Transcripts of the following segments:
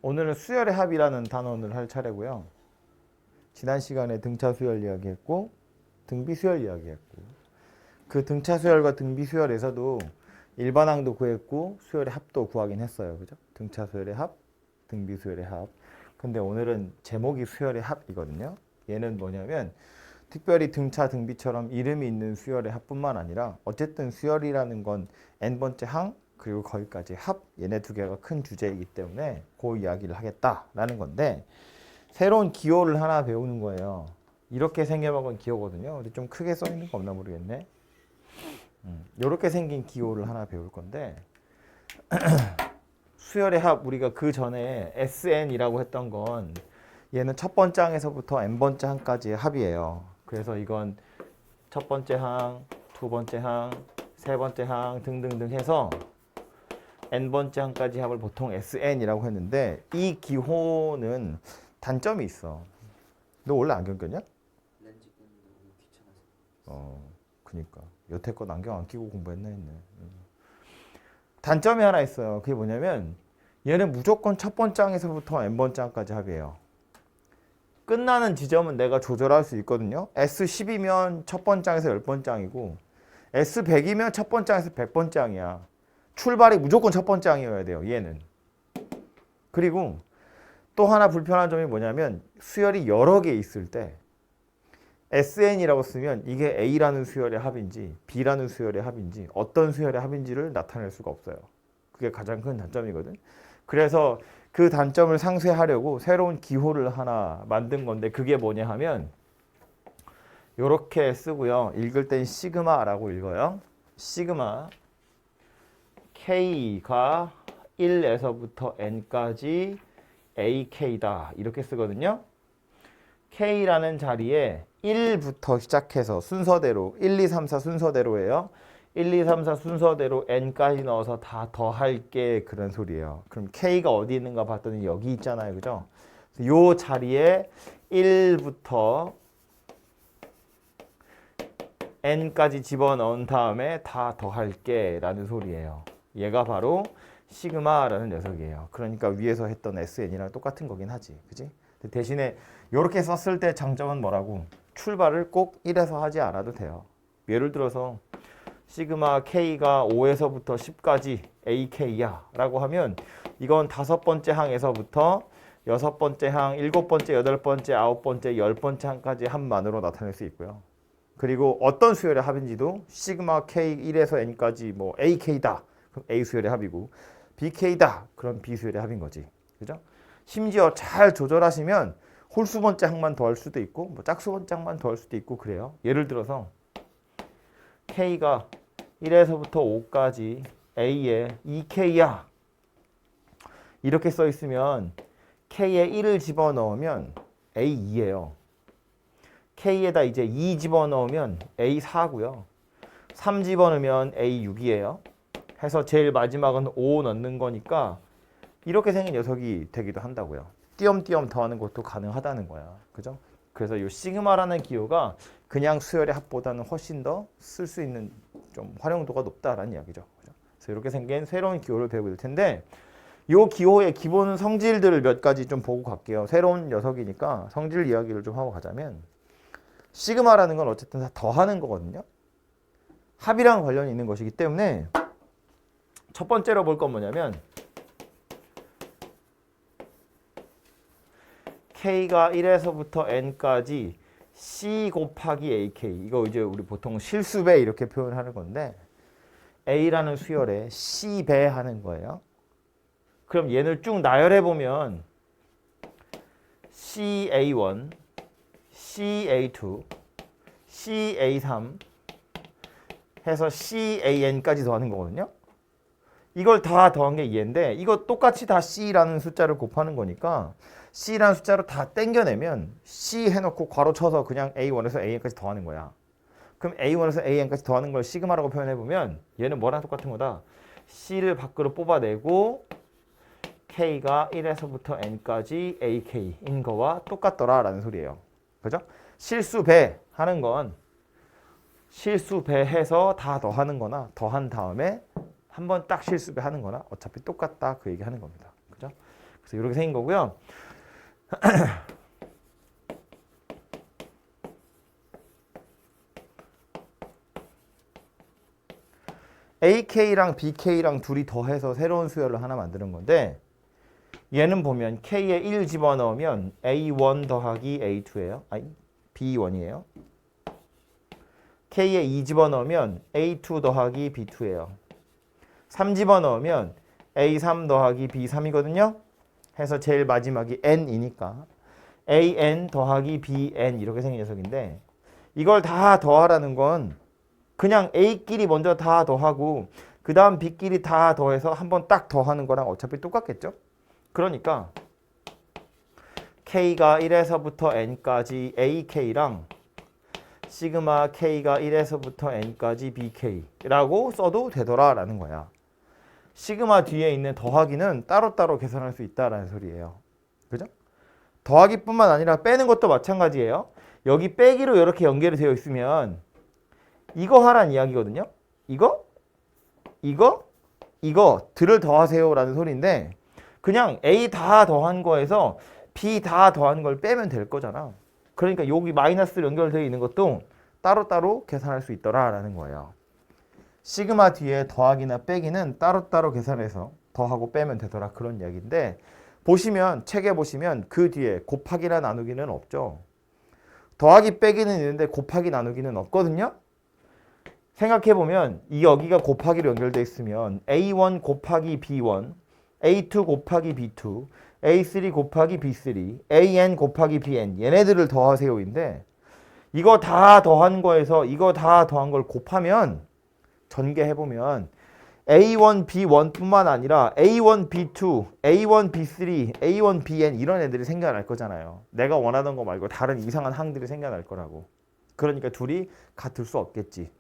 오늘은 수열의 합이라는 단원을 할 차례고요. 지난 시간에 등차 수열 이야기했고 등비 수열 이야기했고 그 등차 수열과 등비 수열에서도 일반항도 구했고 수열의 합도 구하긴 했어요. 그죠? 등차 수열의 합, 등비 수열의 합. 근데 오늘은 제목이 수열의 합이거든요. 얘는 뭐냐면 특별히 등차 등비처럼 이름이 있는 수열의 합뿐만 아니라 어쨌든 수열이라는 건 n번째 항 그리고 거기까지 합 얘네 두 개가 큰 주제이기 때문에 그 이야기를 하겠다라는 건데 새로운 기호를 하나 배우는 거예요. 이렇게 생겨먹은 기호거든요. 근데 좀 크게 써 있는 거 없나 모르겠네. 이렇게 생긴 기호를 하나 배울 건데 수열의 합 우리가 그 전에 SN이라고 했던 건 얘는 첫 번째 항에서부터 n번째 항까지의 합이에요. 그래서 이건 첫 번째 항, 두 번째 항, 세 번째 항 등등등 해서 n번째 항까지 합을 보통 SN이라고 했는데 이 기호는 단점이 있어. 너 원래 안경 꼈냐? 렌즈 끼는 게 너무 귀찮아서. 그니까 여태껏 안경 안 끼고 공부했나 했네. 단점이 하나 있어요. 그게 뭐냐면 얘는 무조건 첫 번째 항에서부터 n번째 항까지 합이에요. 끝나는 지점은 내가 조절할 수 있거든요. S10이면 첫 번째 항에서 10번째 항이고 S100이면 첫 번째 항에서 100번째 항이야. 출발이 무조건 첫 번째 항이어야 돼요. 얘는. 그리고 또 하나 불편한 점이 뭐냐면 수열이 여러 개 있을 때 SN이라고 쓰면 이게 A라는 수열의 합인지 B라는 수열의 합인지 어떤 수열의 합인지를 나타낼 수가 없어요. 그게 가장 큰 단점이거든. 그래서 그 단점을 상쇄하려고 새로운 기호를 하나 만든 건데 그게 뭐냐 하면 이렇게 쓰고요. 읽을 땐 시그마라고 읽어요. 시그마 K가 1에서부터 N까지 AK다 이렇게 쓰거든요. K라는 자리에 1부터 시작해서 순서대로 1, 2, 3, 4 순서대로예요. 1, 2, 3, 4 순서대로 n까지 넣어서 다 더할게 그런 소리예요. 그럼 K가 어디 있는가 봤더니 여기 있잖아요. 그죠? 요 자리에 1부터 n까지 집어넣은 다음에 다 더할게 라는 소리예요. 얘가 바로 시그마라는 녀석이에요. 그러니까 위에서 했던 SN이랑 똑같은 거긴 하지. 그지? 대신에 이렇게 썼을 때 장점은 뭐라고? 출발을 꼭 1에서 하지 않아도 돼요. 예를 들어서 시그마 K가 5에서부터 10까지 AK야 라고 하면 이건 5번째 항에서부터 6번째 항, 7번째, 8번째, 9번째, 10번째 항까지 합만으로 나타낼 수 있고요. 그리고 어떤 수열의 합인지도 시그마 K 1에서 N까지 뭐 AK다. 그럼 A 수열의 합이고 BK다. 그럼 B 수열의 합인 거지. 그죠? 심지어 잘 조절하시면 홀수번째 항만 더할 수도 있고 뭐 짝수번째 항만 더할 수도 있고 그래요. 예를 들어서 K가 1에서부터 5까지 A에 2K야 이렇게 써 있으면 K에 1을 집어넣으면 A2예요. K에다 이제 2 집어넣으면 A4고요. 3 집어넣으면 A6이에요. 해서 제일 마지막은 5 넣는 거니까 이렇게 생긴 녀석이 되기도 한다고요. 띄엄띄엄 더하는 것도 가능하다는 거야. 그죠? 그래서 이 시그마라는 기호가 그냥 수열의 합보다는 훨씬 더 쓸 수 있는 좀 활용도가 높다라는 이야기죠. 그죠? 그래서 이렇게 생긴 새로운 기호를 배우게 될 텐데 이 기호의 기본 성질들을 몇 가지 좀 보고 갈게요. 새로운 녀석이니까 성질 이야기를 좀 하고 가자면 시그마라는 건 어쨌든 다 더하는 거거든요. 합이랑 관련이 있는 것이기 때문에 첫 번째로 볼 건 뭐냐면 K가 1에서부터 N까지 C 곱하기 AK 이거 이제 우리 보통 실수배 이렇게 표현하는 건데 A라는 수열에 C배 하는 거예요. 그럼 얘를 쭉 나열해 보면 CA1, CA2, CA3 해서 CAN까지 더하는 거거든요. 이걸 다 더한 게 얘인데 이거 똑같이 다 C라는 숫자를 곱하는 거니까 C라는 숫자로 다 땡겨내면 C 해놓고 괄호 쳐서 그냥 A1에서 AN까지 더하는 거야. 그럼 A1에서 AN까지 더하는 걸 시그마라고 표현해보면 얘는 뭐랑 똑같은 거다? C를 밖으로 뽑아내고 K가 1에서부터 N까지 AK인 거와 똑같더라 라는 소리예요. 그죠? 실수배 하는 건 실수배해서 다 더하는 거나 더한 다음에 한번 딱 실수배 하는 거나 어차피 똑같다 그 얘기 하는 겁니다. 그죠? 그래서 이렇게 생긴 거고요. AK랑 BK랑 둘이 더해서 새로운 수열을 하나 만드는 건데 얘는 보면 K에 1 집어넣으면 A1 더하기 A2예요. 아니 B1이에요. K에 2 집어넣으면 A2 더하기 B2예요. 3 집어넣으면 A3 더하기 B3이거든요. 해서 제일 마지막이 N이니까 AN 더하기 BN 이렇게 생긴 녀석인데 이걸 다 더하라는 건 그냥 A끼리 먼저 다 더하고 그 다음 B끼리 다 더해서 한번 딱 더하는 거랑 어차피 똑같겠죠? 그러니까 K가 1에서부터 N까지 AK랑 시그마 K가 1에서부터 N까지 BK라고 써도 되더라라는 거야. 시그마 뒤에 있는 더하기는 따로따로 계산할 수 있다라는 소리예요. 그죠? 더하기뿐만 아니라 빼는 것도 마찬가지예요. 여기 빼기로 이렇게 연결이 되어 있으면 이거 하란 이야기거든요. 이거 들을 더하세요라는 소리인데 그냥 A 다 더한 거에서 B 다 더한 걸 빼면 될 거잖아. 그러니까 여기 마이너스로 연결되어 있는 것도 따로따로 계산할 수 있더라라는 거예요. 시그마 뒤에 더하기나 빼기는 따로따로 계산해서 더하고 빼면 되더라 그런 이야기인데 보시면 책에 보시면 그 뒤에 곱하기나 나누기는 없죠. 더하기 빼기는 있는데 곱하기 나누기는 없거든요. 생각해보면 이 여기가 곱하기로 연결되어 있으면 A1 곱하기 B1, A2 곱하기 B2, A3 곱하기 B3, AN 곱하기 BN 얘네들을 더하세요인데 이거 다 더한 거에서 이거 다 더한 걸 곱하면 전개해보면 A1, B1 뿐만 아니라 A1, B2, A1, B3, A1, BN 이런 애들이 생겨날 거잖아요. 내가 원하던 거 말고 다른 이상한 항들이 생겨날 거라고. 그러니까 둘이 같을 수 없겠지.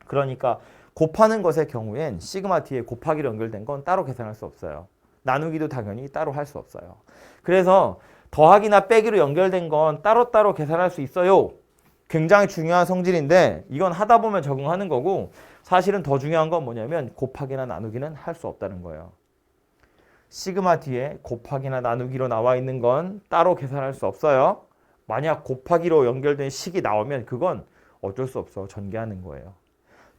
그러니까 곱하는 것의 경우엔 시그마 뒤에 곱하기로 연결된 건 따로 계산할 수 없어요. 나누기도 당연히 따로 할 수 없어요. 그래서 더하기나 빼기로 연결된 건 따로따로 계산할 수 있어요. 굉장히 중요한 성질인데 이건 하다 보면 적응하는 거고 사실은 더 중요한 건 뭐냐면 곱하기나 나누기는 할 수 없다는 거예요. 시그마 뒤에 곱하기나 나누기로 나와 있는 건 따로 계산할 수 없어요. 만약 곱하기로 연결된 식이 나오면 그건 어쩔 수 없어. 전개하는 거예요.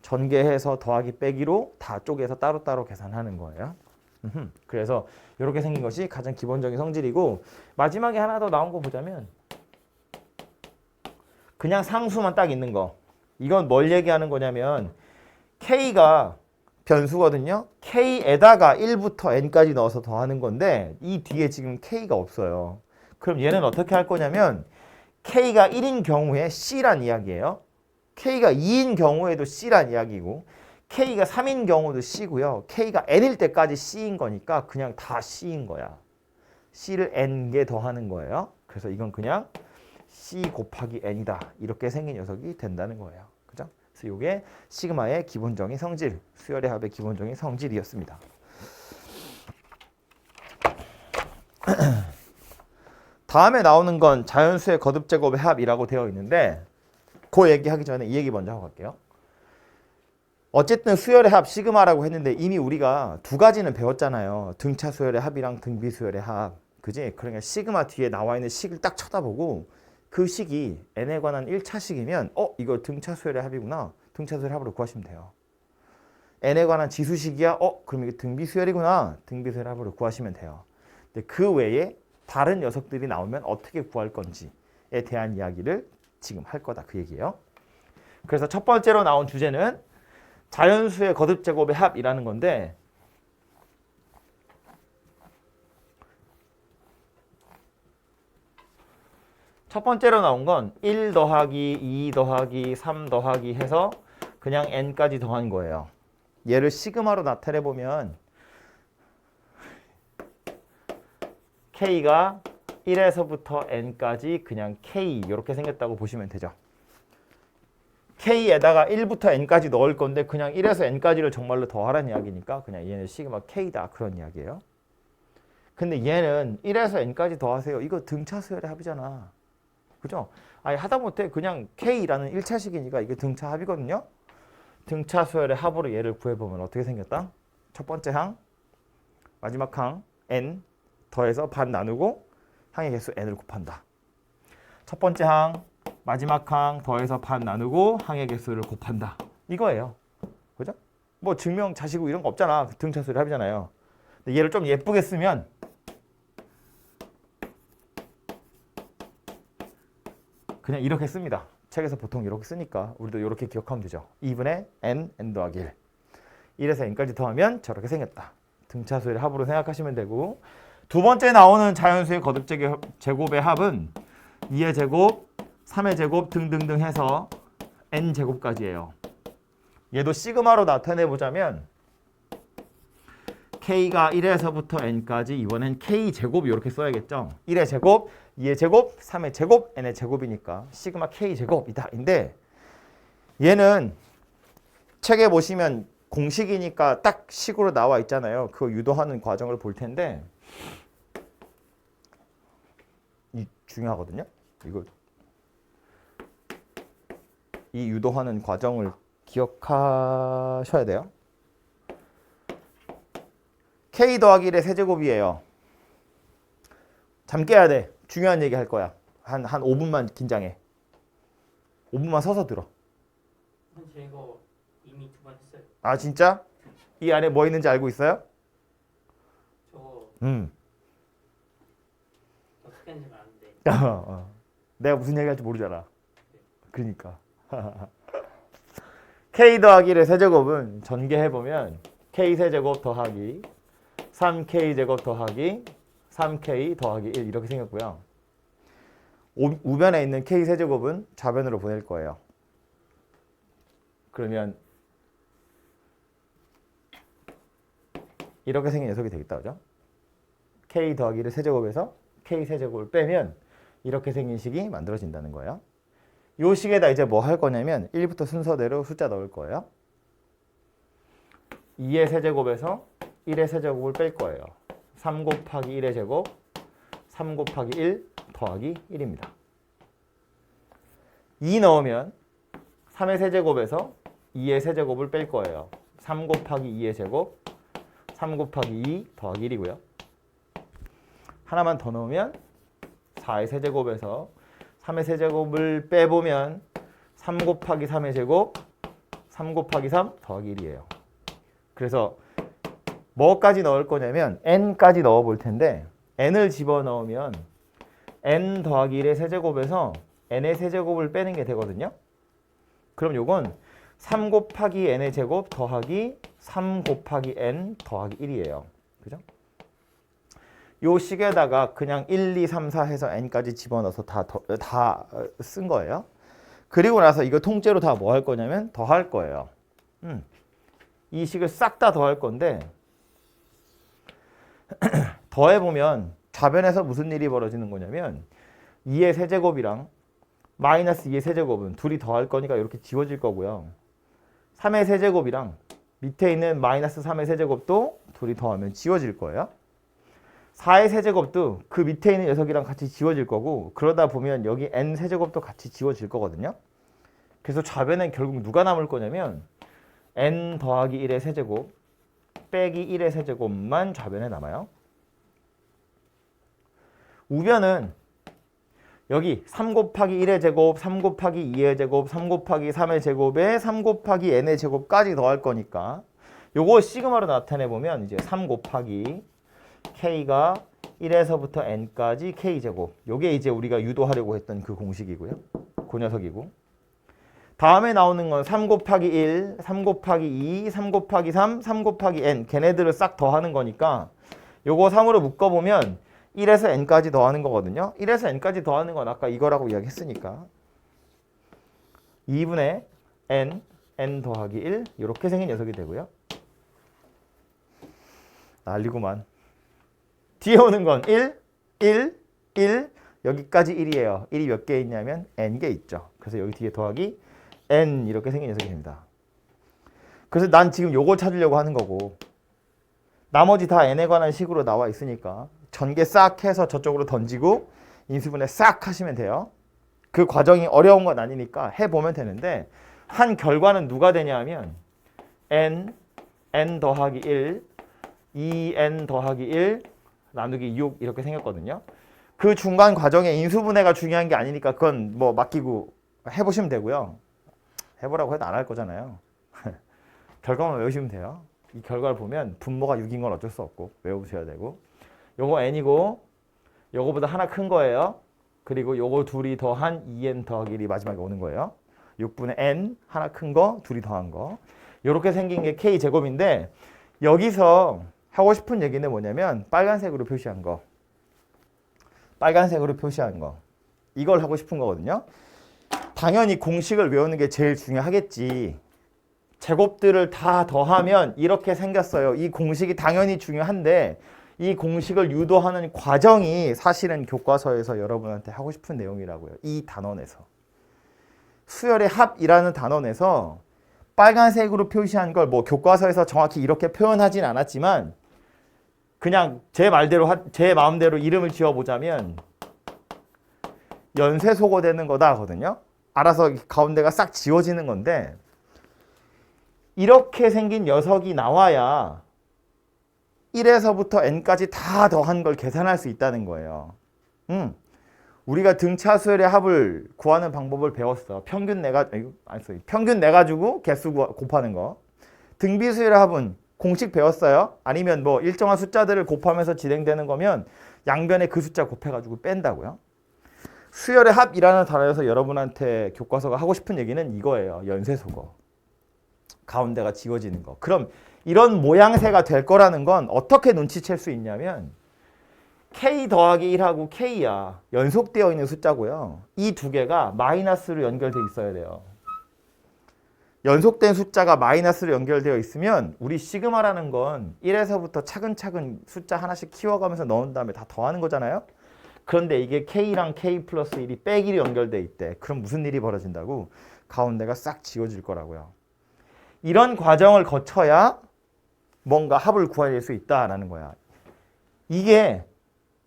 전개해서 더하기 빼기로 다 쪼개서 따로따로 계산하는 거예요. 그래서 이렇게 생긴 것이 가장 기본적인 성질이고 마지막에 하나 더 나온 거 보자면 그냥 상수만 딱 있는 거. 이건 뭘 얘기하는 거냐면 K가 변수거든요. K에다가 1부터 N까지 넣어서 더하는 건데 이 뒤에 지금 K가 없어요. 그럼 얘는 어떻게 할 거냐면 K가 1인 경우에 C란 이야기예요. K가 2인 경우에도 C란 이야기고 K가 3인 경우도 C고요. K가 N일 때까지 C인 거니까 그냥 다 C인 거야. C를 N개 더하는 거예요. 그래서 이건 그냥 C 곱하기 N이다. 이렇게 생긴 녀석이 된다는 거예요. 그죠? 그래서 이게 시그마의 기본적인 성질, 수열의 합의 기본적인 성질이었습니다. 다음에 나오는 건 자연수의 거듭 제곱의 합이라고 되어 있는데 그 얘기하기 전에 이 얘기 먼저 하고 갈게요. 어쨌든 수열의 합 시그마라고 했는데 이미 우리가 두 가지는 배웠잖아요. 등차 수열의 합이랑 등비 수열의 합. 그지? 그러니까 시그마 뒤에 나와 있는 식을 딱 쳐다보고 그 식이 n에 관한 1차식이면 이거 등차 수열의 합이구나. 등차 수열의 합으로 구하시면 돼요. n에 관한 지수식이야? 그럼 이게 등비 수열이구나. 등비 수열의 합으로 구하시면 돼요. 근데 그 외에 다른 녀석들이 나오면 어떻게 구할 건지에 대한 이야기를 지금 할 거다. 그 얘기예요. 그래서 첫 번째로 나온 주제는 자연수의 거듭 제곱의 합이라는 건데 첫 번째로 나온 건 1 더하기 2 더하기 3 더하기 해서 그냥 n까지 더한 거예요. 얘를 시그마로 나타내 보면 k가 1에서부터 n까지 그냥 k 이렇게 생겼다고 보시면 되죠. k에다가 1부터 n까지 넣을 건데 그냥 1에서 n까지를 정말로 더하라는 이야기니까 그냥 얘는 시그마 k다 그런 이야기예요. 근데 얘는 1에서 n까지 더하세요. 이거 등차 수열의 합이잖아. 그죠? 아니 하다못해 그냥 k라는 1차식이니까 이게 등차 합이거든요. 등차 수열의 합으로 얘를 구해보면 어떻게 생겼다? 첫 번째 항, 마지막 항 n 더해서 반 나누고 항의 개수 n을 곱한다. 첫 번째 항, 마지막 항 더해서 반 나누고 항의 개수를 곱한다. 이거예요. 그죠? 뭐 증명 자시고 이런 거 없잖아. 등차수열 합이잖아요. 근데 얘를 좀 예쁘게 쓰면 그냥 이렇게 씁니다. 책에서 보통 이렇게 쓰니까 우리도 이렇게 기억하면 되죠. 2분의 n 더하기 1. 1에서 n까지 더하면 저렇게 생겼다. 등차수열 합으로 생각하시면 되고, 두 번째 나오는 자연수의 거듭 제곱의 합은 2의 제곱, 3의 제곱 등등등 해서 n제곱까지예요. 얘도 시그마로 나타내보자면 k가 1에서부터 n까지 이번엔 k제곱 이렇게 써야겠죠. 1의 제곱, 2의 제곱, 3의 제곱, n의 제곱이니까 시그마 k제곱이다. 인데 얘는 책에 보시면 공식이니까 딱 식으로 나와 있잖아요. 그거 유도하는 과정을 볼 텐데 이 중요하거든요. 이 유도하는 과정을 기억하셔야 돼요. k 더하기 1의 세제곱이에요. 잠 깨야 돼. 중요한 얘기 할 거야. 한 5분만 긴장해. 5분만 서서 들어. 저 이거 이미 2번 했어요. 아 진짜? 이 안에 뭐 있는지 알고 있어요? 저 어떻게 하는지 아는데. 내가 무슨 얘기 할지 모르잖아. 그러니까. k 더하기 1의 세제곱은 전개해보면 k 세제곱 더하기 3k 제곱 더하기 3k 더하기 1 이렇게 생겼고요. 우변에 있는 k 세제곱은 좌변으로 보낼 거예요. 그러면 이렇게 생긴 녀석이 되겠다. 그죠? k 더하기 1의 세제곱에서 k 세제곱을 빼면 이렇게 생긴 식이 만들어진다는 거예요. 이 식에다 이제 뭐 할 거냐면 1부터 순서대로 숫자 넣을 거예요. 2의 세제곱에서 1의 세제곱을 뺄 거예요. 3 곱하기 1의 제곱, 3 곱하기 1 더하기 1입니다. 2 넣으면 3의 세제곱에서 2의 세제곱을 뺄 거예요. 3 곱하기 2의 제곱, 3 곱하기 2 더하기 1이고요. 하나만 더 넣으면 4의 세제곱에서 3의 세제곱을 빼보면 3 곱하기 3의 제곱, 3 곱하기 3 더하기 1이에요. 그래서 뭐까지 넣을 거냐면 n까지 넣어 볼 텐데 n을 집어넣으면 n 더하기 1의 세제곱에서 n의 세제곱을 빼는 게 되거든요. 그럼 요건 3 곱하기 n의 제곱 더하기 3 곱하기 n 더하기 1이에요. 그죠? 요 식에다가 그냥 1, 2, 3, 4 해서 n까지 집어넣어서 다 쓴 거예요. 그리고 나서 이거 통째로 다 뭐 할 거냐면 더할 거예요. 이 식을 싹 다 더할 건데 더해보면 좌변에서 무슨 일이 벌어지는 거냐면 2의 세제곱이랑 마이너스 2의 세제곱은 둘이 더할 거니까 이렇게 지워질 거고요. 3의 세제곱이랑 밑에 있는 마이너스 3의 세제곱도 둘이 더하면 지워질 거예요. 4의 세제곱도 그 밑에 있는 녀석이랑 같이 지워질 거고, 그러다 보면 여기 n 세제곱도 같이 지워질 거거든요. 그래서 좌변엔 결국 누가 남을 거냐면 n 더하기 1의 세제곱 빼기 1의 세제곱만 좌변에 남아요. 우변은 여기 3 곱하기 1의 제곱, 3 곱하기 2의 제곱, 3 곱하기 3의 제곱에 3 곱하기 n의 제곱까지 더할 거니까 요거 시그마로 나타내보면 이제 3 곱하기 k가 1에서부터 n까지 k제곱, 요게 이제 우리가 유도하려고 했던 그 공식이고요. 그 녀석이고, 다음에 나오는 건 3 곱하기 1, 3 곱하기 2, 3 곱하기 3, 3 곱하기 n, 걔네들을 싹 더하는 거니까 요거 3으로 묶어보면 1에서 n까지 더하는 거거든요. 1에서 n까지 더하는 건 아까 이거라고 이야기했으니까 2분의 n 더하기 1 이렇게 생긴 녀석이 되고요. 난리구만. 뒤에 오는 건 1, 1, 1, 여기까지 1이에요. 1이 몇 개 있냐면 n개 있죠. 그래서 여기 뒤에 더하기 n 이렇게 생긴 녀석이 됩니다. 그래서 난 지금 요거 찾으려고 하는 거고, 나머지 다 n에 관한 식으로 나와 있으니까 전개 싹 해서 저쪽으로 던지고 인수분해 싹 하시면 돼요. 그 과정이 어려운 건 아니니까 해보면 되는데, 한 결과는 누가 되냐 하면 n 더하기 1, 2n 더하기 1, 나누기 6 이렇게 생겼거든요. 그 중간 과정에 인수분해가 중요한 게 아니니까 그건 뭐 맡기고 해보시면 되고요. 해보라고 해도 안 할 거잖아요. 결과만 외우시면 돼요. 이 결과를 보면 분모가 6인 건 어쩔 수 없고 외우셔야 되고 요거 n이고 요거보다 하나 큰 거예요. 그리고 요거 둘이 더한 2n 더하기 1이 마지막에 오는 거예요. 6분의 n 하나 큰 거 둘이 더한 거 요렇게 생긴 게 k제곱인데 여기서 하고 싶은 얘기는 뭐냐면 빨간색으로 표시한 거 이걸 하고 싶은 거거든요. 당연히 공식을 외우는 게 제일 중요하겠지. 제곱들을 다 더하면 이렇게 생겼어요. 이 공식이 당연히 중요한데 이 공식을 유도하는 과정이 사실은 교과서에서 여러분한테 하고 싶은 내용이라고요. 이 단원에서. 수열의 합이라는 단원에서 빨간색으로 표시한 걸 뭐 교과서에서 정확히 이렇게 표현하진 않았지만 그냥 제 마음대로 이름을 지어보자면 연쇄소거 되는 거다 하거든요. 알아서 가운데가 싹 지워지는 건데 이렇게 생긴 녀석이 나와야 1에서부터 n까지 다 더한 걸 계산할 수 있다는 거예요. 우리가 등차수열의 합을 구하는 방법을 배웠어. 평균 내가지고 개수 곱하는 거. 등비수열의 합은 공식 배웠어요. 아니면 뭐 일정한 숫자들을 곱하면서 진행되는 거면 양변에 그 숫자 곱해가지고 뺀다고요. 수열의 합이라는 단어에서 여러분한테 교과서가 하고 싶은 얘기는 이거예요. 연쇄소거. 가운데가 지워지는 거. 그럼 이런 모양새가 될 거라는 건 어떻게 눈치챌 수 있냐면 k 더하기 1하고 k야. 연속되어 있는 숫자고요. 이 두 개가 마이너스로 연결돼 있어야 돼요. 연속된 숫자가 마이너스로 연결되어 있으면 우리 시그마라는 건 1에서부터 차근차근 숫자 하나씩 키워가면서 넣은 다음에 다 더하는 거잖아요. 그런데 이게 k랑 k 플러스 1이 빼기로 연결돼 있대. 그럼 무슨 일이 벌어진다고? 가운데가 싹 지워질 거라고요. 이런 과정을 거쳐야 뭔가 합을 구해낼 수 있다라는 거야. 이게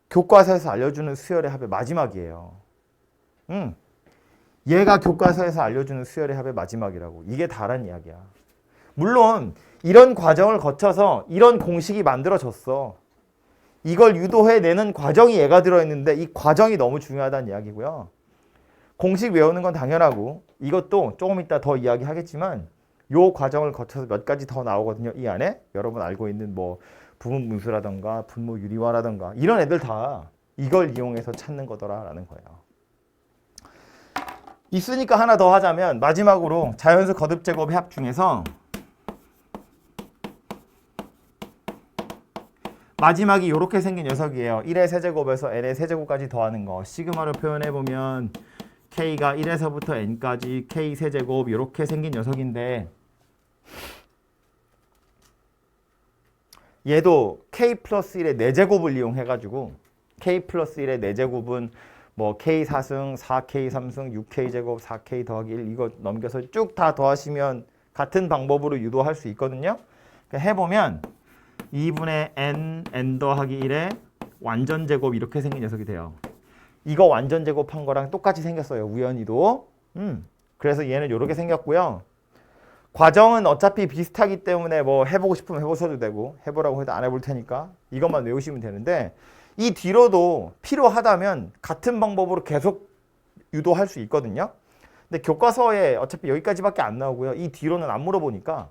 교과서에서 알려주는 수열의 합의 마지막이에요. 얘가 교과서에서 알려주는 수열의 합의 마지막이라고. 이게 다란 이야기야. 물론 이런 과정을 거쳐서 이런 공식이 만들어졌어. 이걸 유도해내는 과정이 얘가 들어있는데 이 과정이 너무 중요하다는 이야기고요. 공식 외우는 건 당연하고 이것도 조금 이따 더 이야기하겠지만 요 과정을 거쳐서 몇 가지 더 나오거든요. 이 안에 여러분 알고 있는 뭐 부분 분수라던가 분모 유리화라던가 이런 애들 다 이걸 이용해서 찾는 거더라라는 거예요. 있으니까 하나 더 하자면 마지막으로 자연수 거듭 제곱의 합 중에서 마지막이 이렇게 생긴 녀석이에요. 1의 세제곱에서 n의 세제곱까지 더하는 거. 시그마로 표현해보면 k가 1에서부터 n까지 k 세제곱 이렇게 생긴 녀석인데 얘도 k 플러스 1의 4제곱을 이용해가지고 k 플러스 1의 4제곱은 뭐 k 4승, 4k 3승, 6k 제곱, 4k 더하기 1 이거 넘겨서 쭉 다 더하시면 같은 방법으로 유도할 수 있거든요. 그러니까 해보면 2분의 n 더하기 1의 완전 제곱 이렇게 생긴 녀석이 돼요. 이거 완전 제곱한 거랑 똑같이 생겼어요. 우연히도. 그래서 얘는 이렇게 생겼고요. 과정은 어차피 비슷하기 때문에 뭐 해보고 싶으면 해보셔도 되고 해보라고 해도 안 해볼 테니까 이것만 외우시면 되는데 이 뒤로도 필요하다면 같은 방법으로 계속 유도할 수 있거든요. 근데 교과서에 어차피 여기까지밖에 안 나오고요. 이 뒤로는 안 물어보니까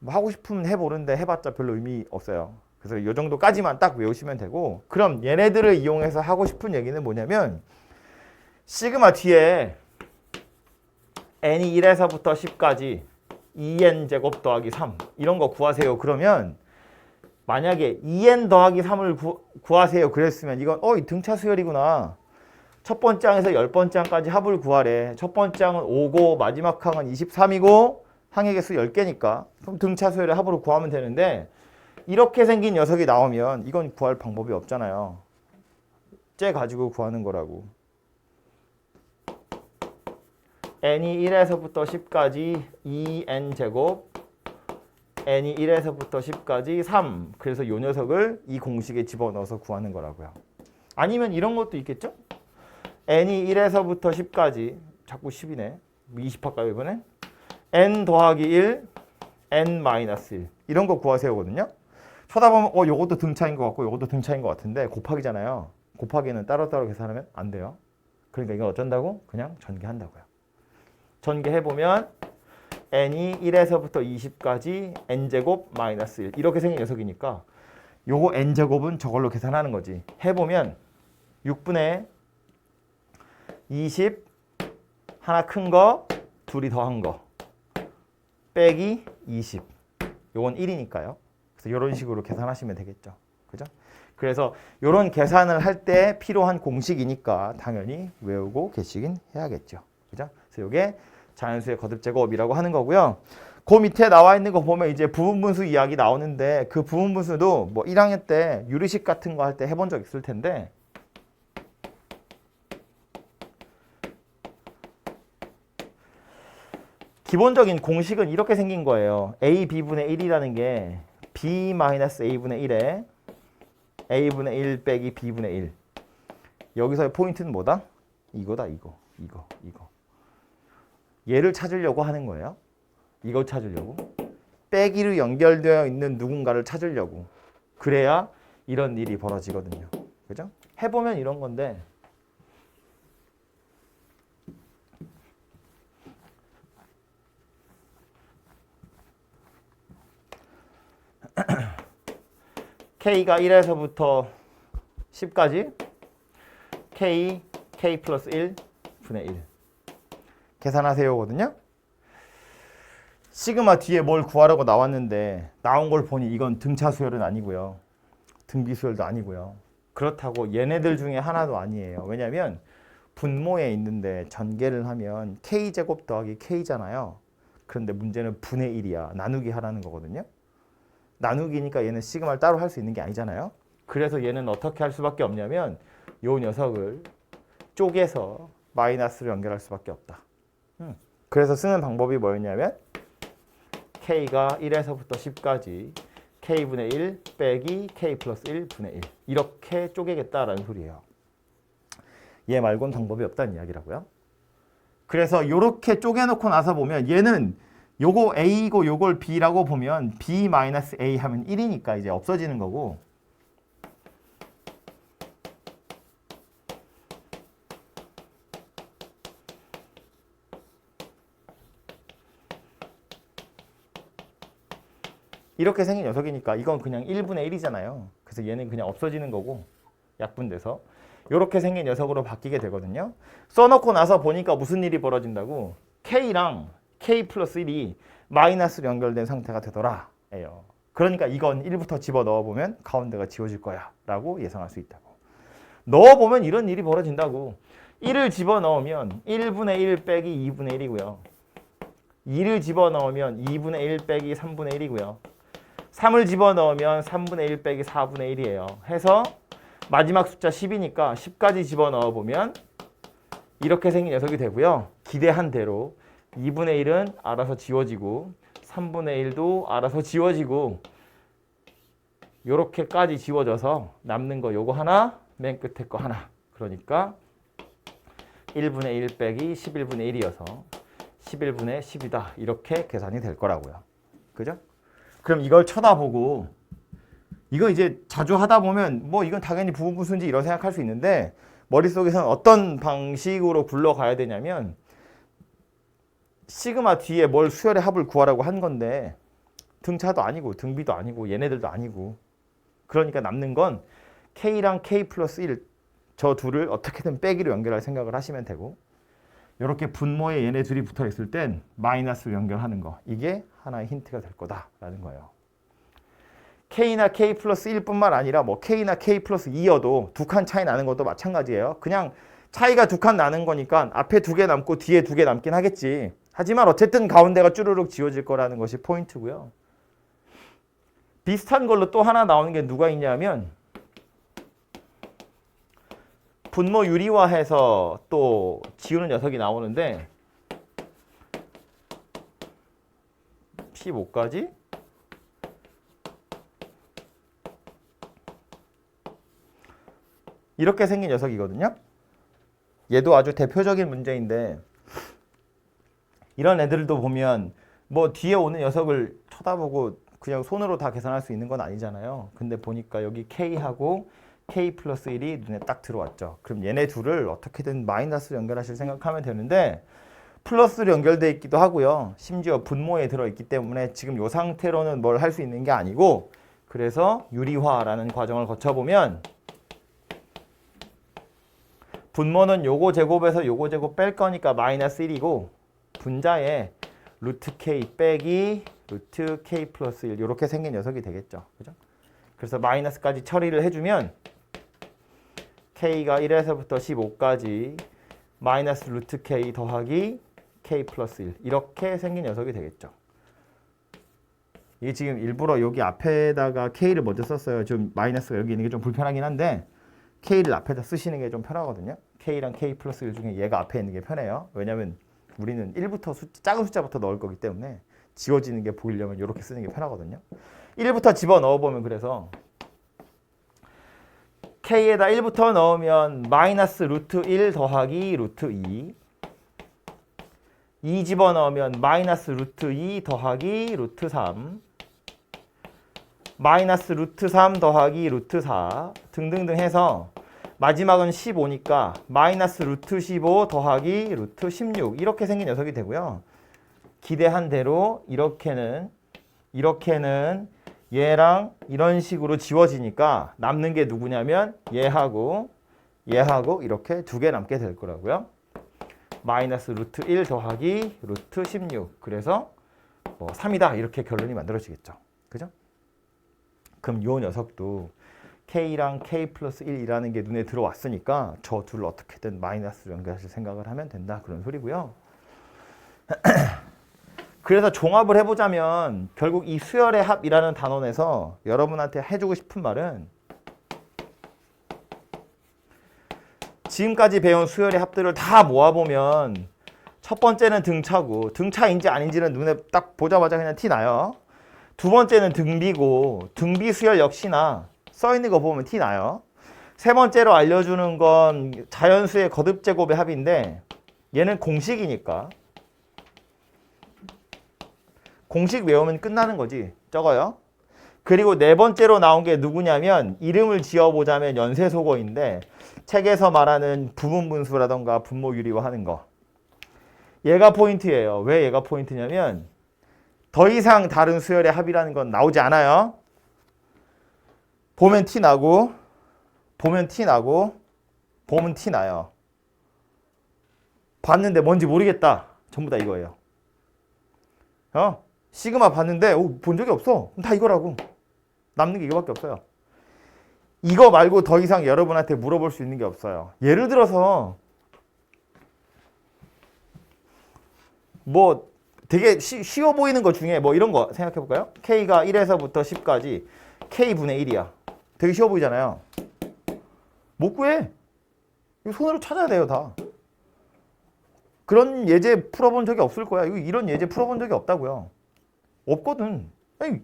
뭐 하고 싶으면 해보는데 해봤자 별로 의미 없어요. 그래서 이 정도까지만 딱 외우시면 되고 그럼 얘네들을 이용해서 하고 싶은 얘기는 뭐냐면 시그마 뒤에 n이 1에서부터 10까지 2n 제곱 더하기 3 이런 거 구하세요. 그러면 만약에 2n 더하기 3을 구하세요. 그랬으면 이건 이 등차 수열이구나. 첫 번째 항에서 10번째 항까지 합을 구하래. 첫 번째 항은 5고 마지막 항은 23이고 항의 개수 10개니까 그럼 등차 수열의 합으로 구하면 되는데 이렇게 생긴 녀석이 나오면 이건 구할 방법이 없잖아요. 쟤 가지고 구하는 거라고. n이 1에서부터 10까지 2n 제곱 n이 1에서부터 10까지 3 그래서 이 녀석을 이 공식에 집어넣어서 구하는 거라고요. 아니면 이런 것도 있겠죠? n이 1에서부터 10까지 자꾸 10이네. 20 할까요 이번엔? n 더하기 1 n 마이너스 1 이런 거 구하세요거든요. 쳐다보면 요것도 등차인 것 같고 요것도 등차인 것 같은데 곱하기잖아요. 곱하기는 따로따로 계산하면 안 돼요. 그러니까 이건 어쩐다고? 그냥 전개한다고요. 전개해보면 n이 1에서부터 20까지 n제곱 마이너스 1 이렇게 생긴 녀석이니까 요거 n제곱은 저걸로 계산하는 거지. 해보면 6분의 20 하나 큰 거 둘이 더한 거 빼기 20 요건 1이니까요. 그래서 이런 식으로 계산하시면 되겠죠. 그죠? 그래서 이런 계산을 할 때 필요한 공식이니까 당연히 외우고 계시긴 해야겠죠. 그죠? 그래서 이게 자연수의 거듭제곱이라고 하는 거고요. 그 밑에 나와 있는 거 보면 이제 부분분수 이야기 나오는데 그 부분분수도 뭐 1학년 때 유리식 같은 거 할 때 해본 적 있을 텐데 기본적인 공식은 이렇게 생긴 거예요. a b분의 1이라는 게 b-a분의 1에 a분의 1 빼기 b분의 1 여기서의 포인트는 뭐다? 이거다 이거 얘를 찾으려고 하는 거예요. 이거 찾으려고 빼기로 연결되어 있는 누군가를 찾으려고 그래야 이런 일이 벌어지거든요. 그죠? 해보면 이런 건데 K가 1에서부터 10까지 K 플러스 1 분의 1 계산하세요거든요. 시그마 뒤에 뭘 구하라고 나왔는데 나온 걸 보니 이건 등차 수열은 아니고요. 등비 수열도 아니고요. 그렇다고 얘네들 중에 하나도 아니에요. 왜냐하면 분모에 있는데 전개를 하면 K제곱 더하기 K잖아요. 그런데 문제는 분의 1이야. 나누기 하라는 거거든요. 나누기니까 얘는 시그마를 따로 할 수 있는 게 아니잖아요. 그래서 얘는 어떻게 할 수밖에 없냐면 요 녀석을 쪼개서 마이너스로 연결할 수밖에 없다. 그래서 쓰는 방법이 뭐였냐면 K가 1에서부터 10까지 K분의 1 빼기 K 플러스 1 분의 1 이렇게 쪼개겠다라는 소리예요. 얘 말고는 방법이 없다는 이야기라고요. 그래서 이렇게 쪼개놓고 나서 보면 얘는 요거 A이고 요걸 B라고 보면 B-A 하면 1이니까 이제 없어지는 거고 이렇게 생긴 녀석이니까 이건 그냥 1분의 1이잖아요. 그래서 얘는 그냥 없어지는 거고 약분돼서 이렇게 생긴 녀석으로 바뀌게 되거든요. 써놓고 나서 보니까 무슨 일이 벌어진다고 K랑 K 플러스 1이 마이너스로 연결된 상태가 되더라 예요. 그러니까 이건 1부터 집어넣어보면 가운데가 지워질 거야 라고 예상할 수 있다고. 넣어보면 이런 일이 벌어진다고. 1을 집어넣으면 1분의 1 빼기 2분의 1이고요. 2를 집어넣으면 2분의 1 빼기 3분의 1이고요. 3을 집어넣으면 3분의 1 빼기 4분의 1이에요. 해서 마지막 숫자 10이니까 10까지 집어넣어보면 이렇게 생긴 녀석이 되고요. 기대한 대로 2분의 1은 알아서 지워지고 3분의 1도 알아서 지워지고 요렇게까지 지워져서 남는 거 요거 하나 맨 끝에 거 하나 그러니까 1분의 1 빼기 11분의 1이어서 11분의 10이다 이렇게 계산이 될 거라고요. 그죠? 그럼 이걸 쳐다보고 이거 이제 자주 하다 보면 뭐 이건 당연히 부분분수인지 이런 생각할 수 있는데 머릿속에서는 어떤 방식으로 굴러가야 되냐면 시그마 뒤에 뭘 수열의 합을 구하라고 한 건데 등차도 아니고 등비도 아니고 얘네들도 아니고 그러니까 남는 건 K랑 K 플러스 1 저 둘을 어떻게든 빼기로 연결할 생각을 하시면 되고 이렇게 분모에 얘네 둘이 붙어 있을 땐 마이너스로 연결하는 거 이게 하나의 힌트가 될 거다라는 거예요. K나 K 플러스 1뿐만 아니라 뭐 K나 K 플러스 2여도 두 칸 차이 나는 것도 마찬가지예요. 그냥 차이가 두 칸 나는 거니까 앞에 두 개 남고 뒤에 두 개 남긴 하겠지. 하지만 어쨌든 가운데가 쭈르륵 지워질 거라는 것이 포인트고요. 비슷한 걸로 또 하나 나오는 게 누가 있냐면 분모 유리화해서 또 지우는 녀석이 나오는데 15까지 이렇게 생긴 녀석이거든요. 얘도 아주 대표적인 문제인데 이런 애들도 보면 뭐 뒤에 오는 녀석을 쳐다보고 그냥 손으로 다 계산할 수 있는 건 아니잖아요. 근데 보니까 여기 K하고 K 플러스 1이 눈에 딱 들어왔죠. 그럼 얘네 둘을 어떻게든 마이너스로 연결하실 생각하면 되는데 플러스로 연결돼 있기도 하고요. 심지어 분모에 들어있기 때문에 지금 이 상태로는 뭘 할 수 있는 게 아니고 그래서 유리화라는 과정을 거쳐보면 분모는 요거 제곱에서 요거 제곱 뺄 거니까 마이너스 1이고 분자에 루트 K 빼기 루트 K 플러스 1 이렇게 생긴 녀석이 되겠죠. 그죠? 그래서 마이너스까지 처리를 해주면 K가 1에서부터 15까지 마이너스 루트 K 더하기 K 플러스 1 이렇게 생긴 녀석이 되겠죠. 이게 지금 일부러 여기 앞에다가 K를 먼저 썼어요. 좀 마이너스가 여기 있는 게 좀 불편하긴 한데 K를 앞에다 쓰시는 게 좀 편하거든요. K랑 K 플러스 1 중에 얘가 앞에 있는 게 편해요. 왜냐면 우리는 1부터 작은 숫자부터 넣을 거기 때문에 지워지는 게 보이려면 이렇게 쓰는 게 편하거든요. 1부터 집어넣어보면 그래서 K에다 1부터 넣으면 마이너스 루트 1 더하기 루트 2 집어넣으면 마이너스 루트 2 더하기 루트 3 마이너스 루트 3 더하기 루트 4 등등등 해서 마지막은 15니까 마이너스 루트 15 더하기 루트 16 이렇게 생긴 녀석이 되고요. 기대한 대로 이렇게는 얘랑 이런 식으로 지워지니까 남는 게 누구냐면 얘하고 이렇게 두 개 남게 될 거라고요. 마이너스 루트 1 더하기 루트 16 그래서 뭐 3이다 이렇게 결론이 만들어지겠죠. 그죠? 그럼 요 녀석도 K랑 K 플러스 1이라는 게 눈에 들어왔으니까 저 둘을 어떻게든 마이너스로 연결하실 생각을 하면 된다 그런 소리고요. 그래서 종합을 해보자면 결국 이 수열의 합이라는 단원에서 여러분한테 해주고 싶은 말은 지금까지 배운 수열의 합들을 다 모아보면 첫 번째는 등차고 등차인지 아닌지는 눈에 딱 보자마자 그냥 티 나요. 두 번째는 등비고 등비 수열 역시나 써있는 거 보면 티 나요. 세 번째로 알려주는 건 자연수의 거듭제곱의 합인데 얘는 공식이니까 공식 외우면 끝나는 거지. 적어요. 그리고 네 번째로 나온 게 누구냐면 이름을 지어보자면 연쇄소거인데 책에서 말하는 부분분수라던가 분모유리화 하는 거. 얘가 포인트예요. 왜 얘가 포인트냐면 더 이상 다른 수열의 합이라는 건 나오지 않아요. 보면 티 나고 보면 티 나요. 봤는데 뭔지 모르겠다. 전부 다 이거예요. 시그마 봤는데 본 적이 없어. 다 이거라고. 남는 게 이거밖에 없어요. 이거 말고 더 이상 여러분한테 물어볼 수 있는 게 없어요. 예를 들어서 뭐 되게 쉬워 보이는 것 중에 뭐 이런 거 생각해 볼까요? K가 1에서부터 10까지 K분의 1이야. 되게 쉬워 보이잖아요. 못 구해. 이거 손으로 찾아야 돼요, 다. 그런 예제 풀어본 적이 없을 거야. 이런 예제 풀어본 적이 없다고요. 없거든. 아니,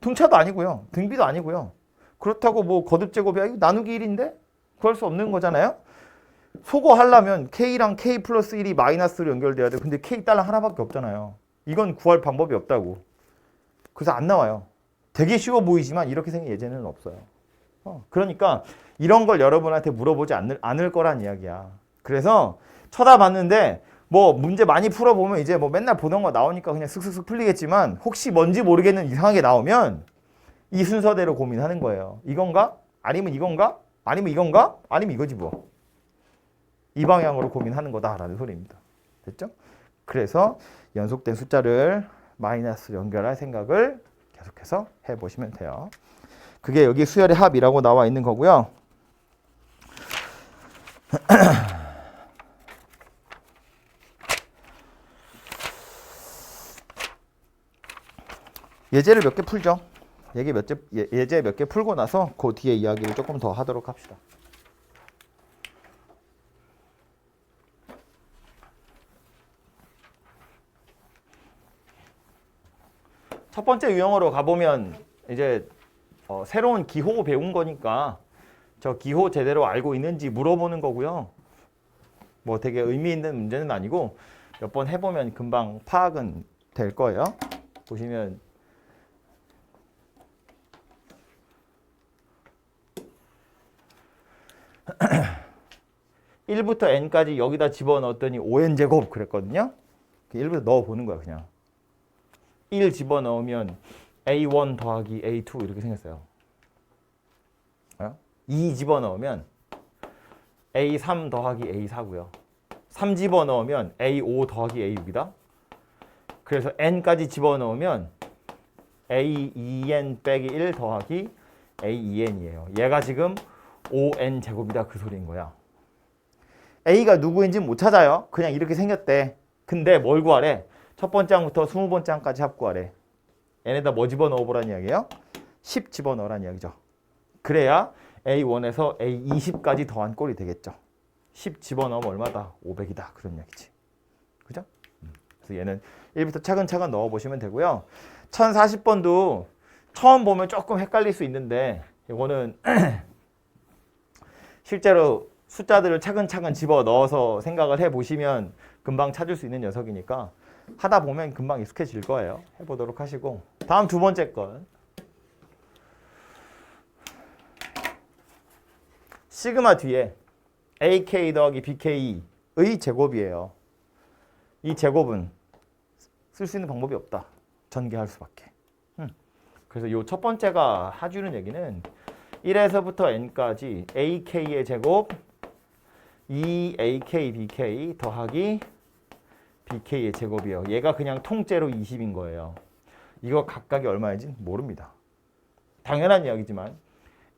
등차도 아니고요. 등비도 아니고요. 그렇다고 뭐 거듭제곱이야. 이거 나누기 1인데? 그럴 수 없는 거잖아요. 소거하려면 K랑 K 플러스 1이 마이너스로 연결돼야 돼. 근데 K 달러 하나밖에 없잖아요. 이건 구할 방법이 없다고. 그래서 안 나와요. 되게 쉬워 보이지만 이렇게 생긴 예제는 없어요. 그러니까 이런 걸 여러분한테 물어보지 않을 거란 이야기야. 그래서 쳐다봤는데 뭐 문제 많이 풀어보면 이제 뭐 맨날 보던 거 나오니까 그냥 슥슥슥 풀리겠지만 혹시 뭔지 모르겠는 이상하게 나오면 이 순서대로 고민하는 거예요. 이건가? 아니면 이건가? 아니면 이건가? 아니면 이거지 뭐. 이 방향으로 고민하는 거다라는 소리입니다. 됐죠? 그래서 연속된 숫자를 마이너스 연결할 생각을 계속해서 해보시면 돼요. 그게 여기 수열의 합이라고 나와 있는 거고요. 예제를 몇 개 풀죠. 예제 몇 개 풀고 나서 그 뒤에 이야기를 조금 더 하도록 합시다. 첫 번째 유형으로 가보면 이제 새로운 기호 배운 거니까 저 기호 제대로 알고 있는지 물어보는 거고요. 뭐 되게 의미 있는 문제는 아니고 몇 번 해보면 금방 파악은 될 거예요. 보시면 1부터 n까지 여기다 집어넣었더니 5n제곱 그랬거든요. 1부터 넣어보는 거야 그냥. 1 집어넣으면 a1 더하기 a2 이렇게 생겼어요. 2 집어넣으면 a3 더하기 a4고요. 3 집어넣으면 a5 더하기 a6이다. 그래서 n까지 집어넣으면 a2n 빼기 1 더하기 a2n이에요. 얘가 지금 5n 제곱이다 그 소리인 거야. a가 누구인지 못 찾아요. 그냥 이렇게 생겼대. 근데 뭘 구하래? 첫 번째 항부터 20번째 항까지 합 구하래. n에다 뭐 집어넣어 보란 이야기예요? 10 집어넣으란 이야기죠. 그래야 a1에서 a20까지 더한 꼴이 되겠죠. 10 집어넣으면 얼마다? 500이다. 그런 이야기지. 그죠? 그래서 얘는 1부터 차근차근 넣어보시면 되고요. 1040번도 처음 보면 조금 헷갈릴 수 있는데 이거는 실제로 숫자들을 차근차근 집어넣어서 생각을 해보시면 금방 찾을 수 있는 녀석이니까 하다 보면 금방 익숙해질 거예요. 해보도록 하시고 다음 두 번째 건 시그마 뒤에 AK 더하기 BK의 제곱이에요. 이 제곱은 쓸 수 있는 방법이 없다. 전개할 수밖에. 그래서 이 첫 번째가 해주는 얘기는 1에서부터 n까지 AK의 제곱 2AK, BK 더하기 BK의 제곱이에요. 얘가 그냥 통째로 20인 거예요. 이거 각각이 얼마인지 모릅니다. 당연한 이야기지만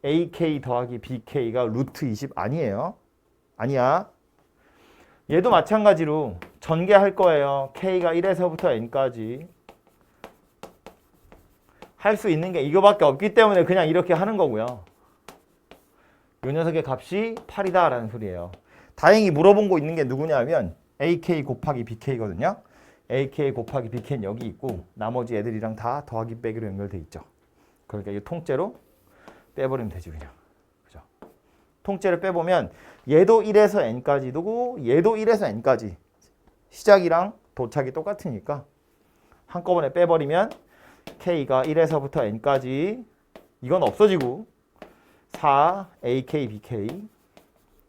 AK 더하기 BK가 루트 20 아니에요. 아니야. 얘도 마찬가지로 전개할 거예요. K가 1에서부터 N까지. 할 수 있는 게 이거밖에 없기 때문에 그냥 이렇게 하는 거고요. 이 녀석의 값이 8이다 라는 소리예요. 다행히 물어본 거 있는 게 누구냐면 AK 곱하기 BK거든요. AK 곱하기 BK는 여기 있고 나머지 애들이랑 다 더하기 빼기로 연결돼 있죠. 그러니까 이 통째로 빼버리면 되지 그냥. 그죠? 통째로 빼보면 얘도 1에서 n까지고 얘도 1에서 n까지 시작이랑 도착이 똑같으니까 한꺼번에 빼버리면 k가 1에서부터 n까지 이건 없어지고 4 AK, BK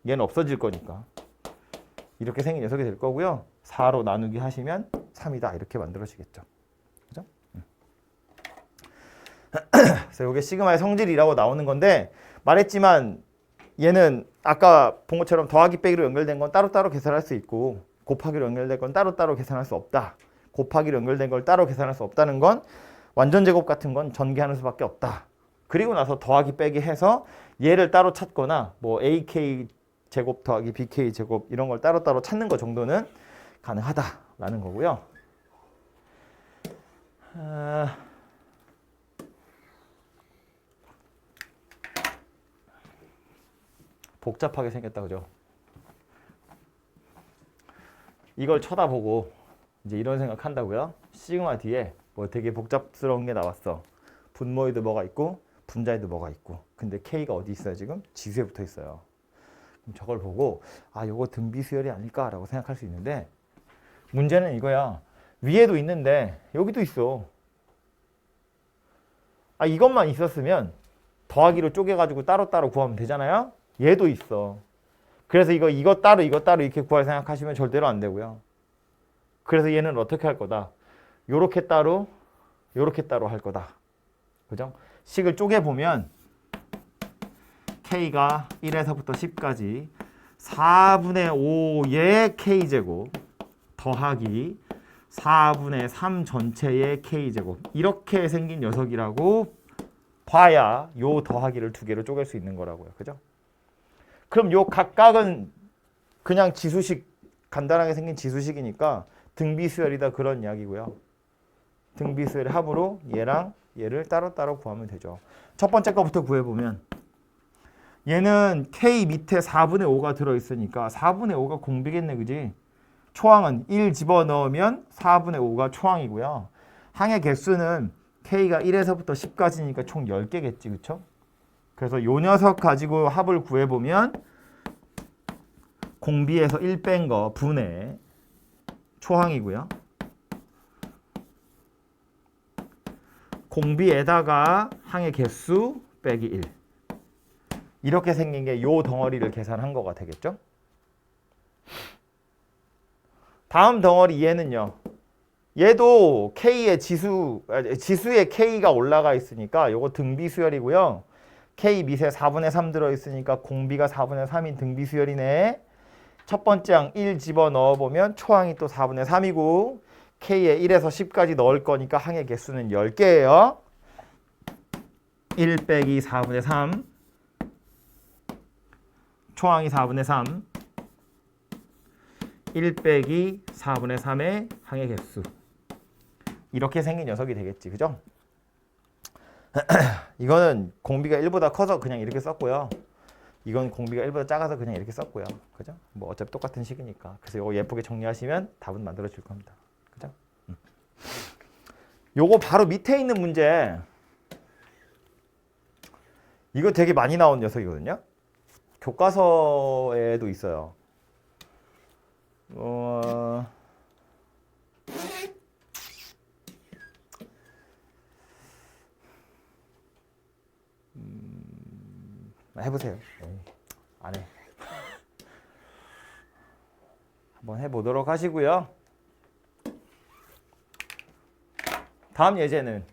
얘는 없어질 거니까 이렇게 생긴 녀석이 될 거고요. 4로 나누기 하시면 3이다 이렇게 만들어지겠죠. 그죠? 그래서 이게 시그마의 성질이라고 나오는 건데 말했지만 얘는 아까 본 것처럼 더하기 빼기로 연결된 건 따로따로 계산할 수 있고 곱하기로 연결된 건 따로따로 계산할 수 없다. 곱하기로 연결된 걸 따로 계산할 수 없다는 건 완전 제곱 같은 건 전개하는 수밖에 없다. 그리고 나서 더하기 빼기 해서 얘를 따로 찾거나 뭐 AK 제곱 더하기 BK 제곱 이런 걸 따로따로 찾는 것 정도는 가능하다라는 거고요. 복잡하게 생겼다 그죠? 이걸 쳐다보고 이제 이런 생각 한다고요. 시그마 뒤에 뭐 되게 복잡스러운 게 나왔어. 분모에도 뭐가 있고 분자에도 뭐가 있고. 근데 K가 어디 있어요 지금? 지수에 붙어 있어요. 그럼 저걸 보고 아 요거 등비수열이 아닐까라고 생각할 수 있는데 문제는 이거야. 위에도 있는데 여기도 있어. 아 이것만 있었으면 더하기로 쪼개가지고 따로따로 구하면 되잖아요. 얘도 있어. 그래서 이거 따로 이렇게 구할 생각하시면 절대로 안 되고요. 그래서 얘는 어떻게 할 거다? 요렇게 따로 할 거다. 그죠? 식을 쪼개보면 K가 1에서부터 10까지 4분의 5의 K제곱 더하기 4분의 3 전체의 K제곱 이렇게 생긴 녀석이라고 봐야 요 더하기를 두 개로 쪼갤 수 있는 거라고요. 그죠? 그럼 요 각각은 그냥 지수식 간단하게 생긴 지수식이니까 등비수열이다 그런 이야기고요. 등비수열의 합으로 얘랑 얘를 따로따로 구하면 되죠. 첫 번째 거부터 구해보면 얘는 K 밑에 4분의 5가 들어있으니까 4분의 5가 공비겠네 그지? 초항은 1 집어넣으면 4분의 5가 초항이고요. 항의 개수는 K가 1에서부터 10까지니까 총 10개겠지 그쵸? 그래서 요 녀석 가지고 합을 구해보면 공비에서 1 뺀 거 분의 초항이고요. 공비에다가 항의 개수 빼기 1. 이렇게 생긴 게 요 덩어리를 계산한 거가 되겠죠? 다음 덩어리 얘는요. 얘도 K의 지수의 K가 올라가 있으니까 요거 등비 수열이고요. K 밑에 4분의 3 들어있으니까 공비가 4분의 3인 등비 수열이네. 첫 번째 항 1 집어넣어 보면 초항이 또 4분의 3이고 K에 1에서 10까지 넣을 거니까 항의 개수는 10개예요. 1 빼기 4분의 3 초항이 4분의 3 1 빼기 4분의 3의 항의 개수 이렇게 생긴 녀석이 되겠지. 그죠? 이거는 공비가 1보다 커서 그냥 이렇게 썼고요. 이건 공비가 1보다 작아서 그냥 이렇게 썼고요. 그죠? 뭐 어차피 똑같은 식이니까. 그래서 이거 예쁘게 정리하시면 답은 만들어질 겁니다. 그죠? 요거 바로 밑에 있는 문제. 이거 되게 많이 나온 녀석이거든요. 교과서에도 있어요. 해보세요. 안 해. 한번 해보도록 하시고요. 다음 예제는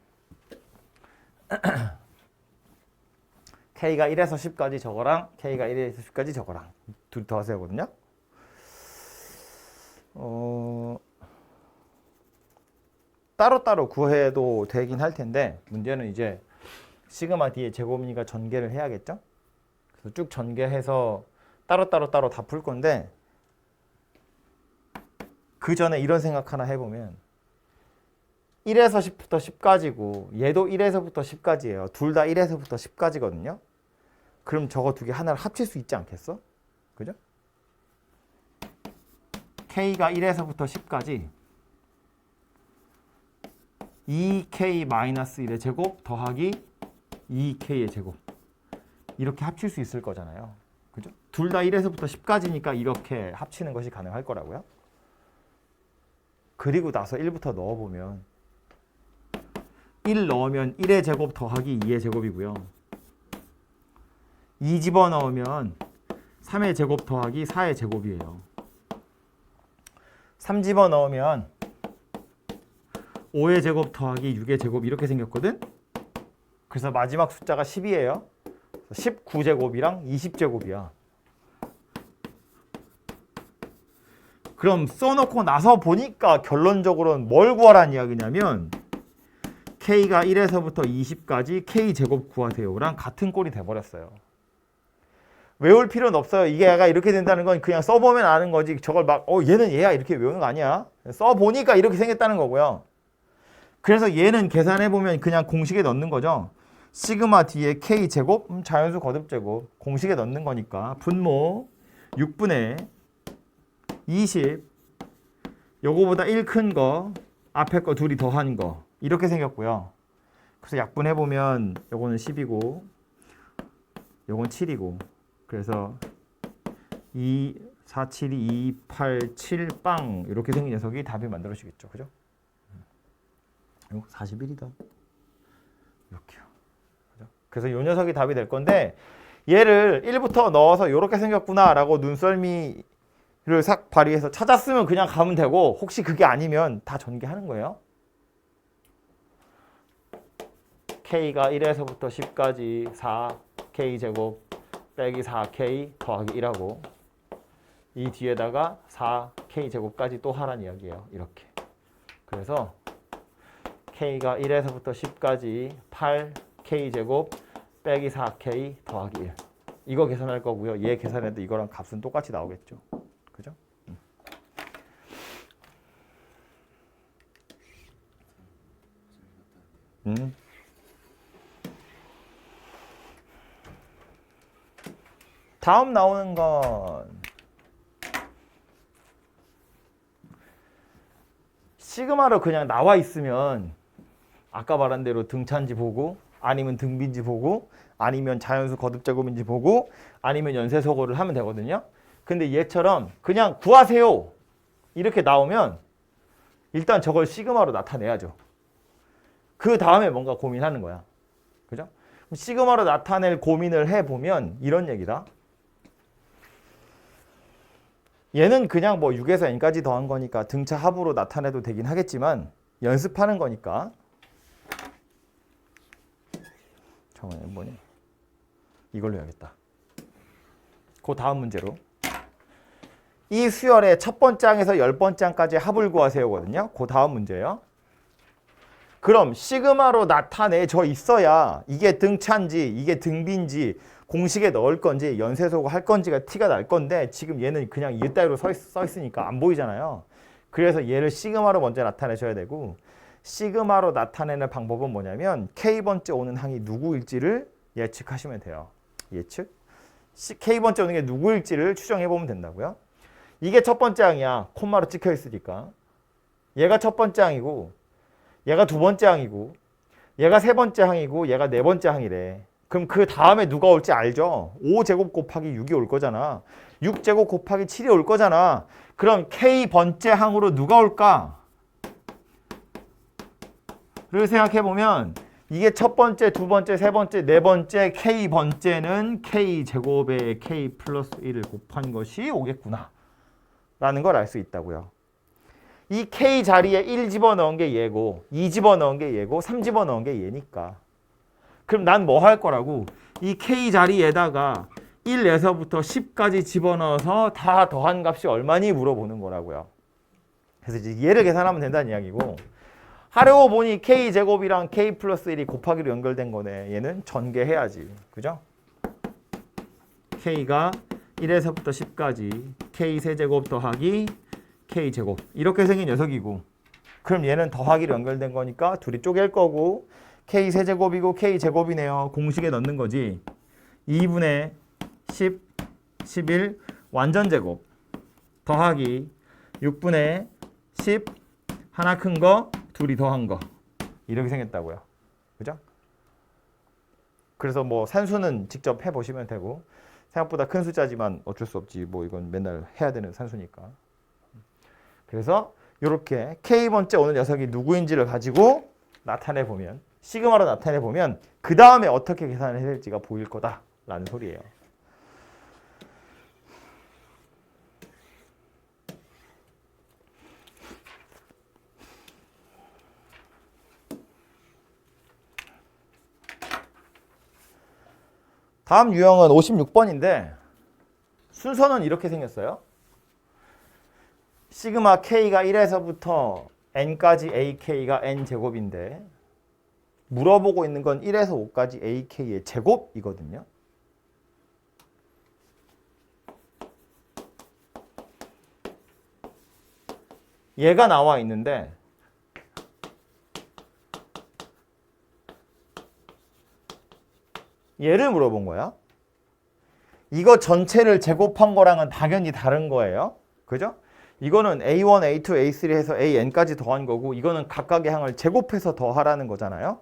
K가 1에서 10까지 저거랑 K가 1에서 10까지 저거랑 둘이 더하세요거든요. 따로따로 구해도 되긴 할 텐데 문제는 이제 시그마 D의 제곱이니까 전개를 해야겠죠? 그래서 쭉 전개해서 따로 다 풀 건데 그 전에 이런 생각 하나 해보면 1에서 10부터 10까지고 얘도 1에서부터 10까지예요. 둘 다 1에서부터 10까지거든요. 그럼 저거 두 개 하나를 합칠 수 있지 않겠어? 그죠? K가 1에서부터 10까지 2K-1의 제곱 더하기 2K의 제곱 이렇게 합칠 수 있을 거잖아요. 그죠? 둘 다 1에서부터 10까지니까 이렇게 합치는 것이 가능할 거라고요. 그리고 나서 1부터 넣어보면 1 넣으면 1의 제곱 더하기 2의 제곱이고요. 2 집어넣으면 3의 제곱 더하기 4의 제곱이에요. 3 집어넣으면 5의 제곱 더하기 6의 제곱 이렇게 생겼거든. 그래서 마지막 숫자가 10이에요. 19제곱이랑 20제곱이야. 그럼 써놓고 나서 보니까 결론적으로는 뭘 구하라는 이야기냐면 K가 1에서부터 20까지 K제곱 구하세요랑 같은 꼴이 돼버렸어요. 외울 필요는 없어요. 이게 얘가 이렇게 된다는 건 그냥 써보면 아는 거지. 저걸 막 얘는 얘야 이렇게 외우는 거 아니야. 써보니까 이렇게 생겼다는 거고요. 그래서 얘는 계산해보면 그냥 공식에 넣는 거죠. 시그마 D의 K제곱, 자연수 거듭제곱 공식에 넣는 거니까 분모 6분의 20 요거보다 1 큰 거 앞에 거 둘이 더한 거 이렇게 생겼고요. 그래서 약분해보면 요거는 10이고 요건 7이고 그래서 2, 4, 7, 2, 8, 7, 빵 이렇게 생긴 녀석이 답이 만들어지겠죠. 그죠? 이거 41이다. 이렇게요. 그죠? 그래서 이 녀석이 답이 될 건데 얘를 1부터 넣어서 이렇게 생겼구나 라고 눈썰미를 싹 발휘해서 찾았으면 그냥 가면 되고 혹시 그게 아니면 다 전개하는 거예요. K가 1에서부터 10까지 4K제곱 빼기 4K 더하기 1하고 이 뒤에다가 4K제곱까지 또 하라는 이야기예요. 이렇게. 그래서 K가 1에서부터 10까지 8K제곱 빼기 4K 더하기 1 이거 계산할 거고요. 얘 계산해도 이거랑 값은 똑같이 나오겠죠. 그죠? 다음 나오는 건 시그마로 그냥 나와 있으면 아까 말한 대로 등차인지 보고 아니면 등비인지 보고 아니면 자연수 거듭제곱인지 보고 아니면 연쇄소거를 하면 되거든요. 근데 얘처럼 그냥 구하세요 이렇게 나오면 일단 저걸 시그마로 나타내야죠. 그 다음에 뭔가 고민하는 거야. 그죠? 시그마로 나타낼 고민을 해보면 이런 얘기다. 얘는 그냥 뭐 6에서 n까지 더한 거니까 등차 합으로 나타내도 되긴 하겠지만 연습하는 거니까. 잠깐만요. 뭐니? 이걸로 해야겠다. 그 다음 문제로. 이 수열의 첫 번째 항에서 10번째 항까지 합을 구하세요거든요. 그 다음 문제예요. 그럼 시그마로 나타내져 있어야 이게 등차인지 이게 등비인지 공식에 넣을 건지 연쇄소고 할 건지가 티가 날 건데 지금 얘는 그냥 이따위로 써 있으니까 안 보이잖아요. 그래서 얘를 시그마로 먼저 나타내셔야 되고 시그마로 나타내는 방법은 뭐냐면 K번째 오는 항이 누구일지를 예측하시면 돼요. 예측? K번째 오는 게 누구일지를 추정해보면 된다고요. 이게 첫 번째 항이야. 콤마로 찍혀 있으니까. 얘가 첫 번째 항이고 얘가 두 번째 항이고 얘가 세 번째 항이고 얘가 네 번째 항이래. 그럼 그 다음에 누가 올지 알죠? 5제곱 곱하기 6이 올 거잖아. 6제곱 곱하기 7이 올 거잖아. 그럼 K번째 항으로 누가 올까? 를 생각해보면 이게 첫 번째, 두 번째, 세 번째, 네 번째 K번째는 K제곱에 K 플러스 1을 곱한 것이 오겠구나 라는 걸 알 수 있다고요. 이 K 자리에 1 집어넣은 게 얘고 2 집어넣은 게 얘고 3 집어넣은 게 얘니까 그럼 난 뭐 할 거라고? 이 K 자리에다가 1에서부터 10까지 집어넣어서 다 더한 값이 얼마니 물어보는 거라고요. 그래서 이제 얘를 계산하면 된다는 이야기고 하려고 보니 K제곱이랑 K 플러스 1이 곱하기로 연결된 거네. 얘는 전개해야지. 그죠? K가 1에서부터 10까지 K 세제곱 더하기 K제곱 이렇게 생긴 녀석이고 그럼 얘는 더하기로 연결된 거니까 둘이 쪼갤 거고 K 세제곱이고 K제곱이네요. 공식에 넣는 거지. 2분의 10, 11 완전제곱 더하기 6분의 10 하나 큰 거 둘이 더한 거 이렇게 생겼다고요. 그죠? 그래서 뭐 산수는 직접 해보시면 되고 생각보다 큰 숫자지만 어쩔 수 없지. 뭐 이건 맨날 해야 되는 산수니까. 그래서 이렇게 K번째 오는 녀석이 누구인지를 가지고 나타내보면 시그마로 나타내보면 그 다음에 어떻게 계산을 해야 될지가 보일 거다라는 소리예요. 다음 유형은 56번인데 순서는 이렇게 생겼어요. 시그마 K가 1에서부터 n까지 AK가 n제곱인데 물어보고 있는 건 1에서 5까지 AK의 제곱이거든요. 얘가 나와 있는데 얘를 물어본 거야. 이거 전체를 제곱한 거랑은 당연히 다른 거예요. 그죠? 이거는 A1, A2, A3 해서 AN까지 더한 거고 이거는 각각의 항을 제곱해서 더하라는 거잖아요.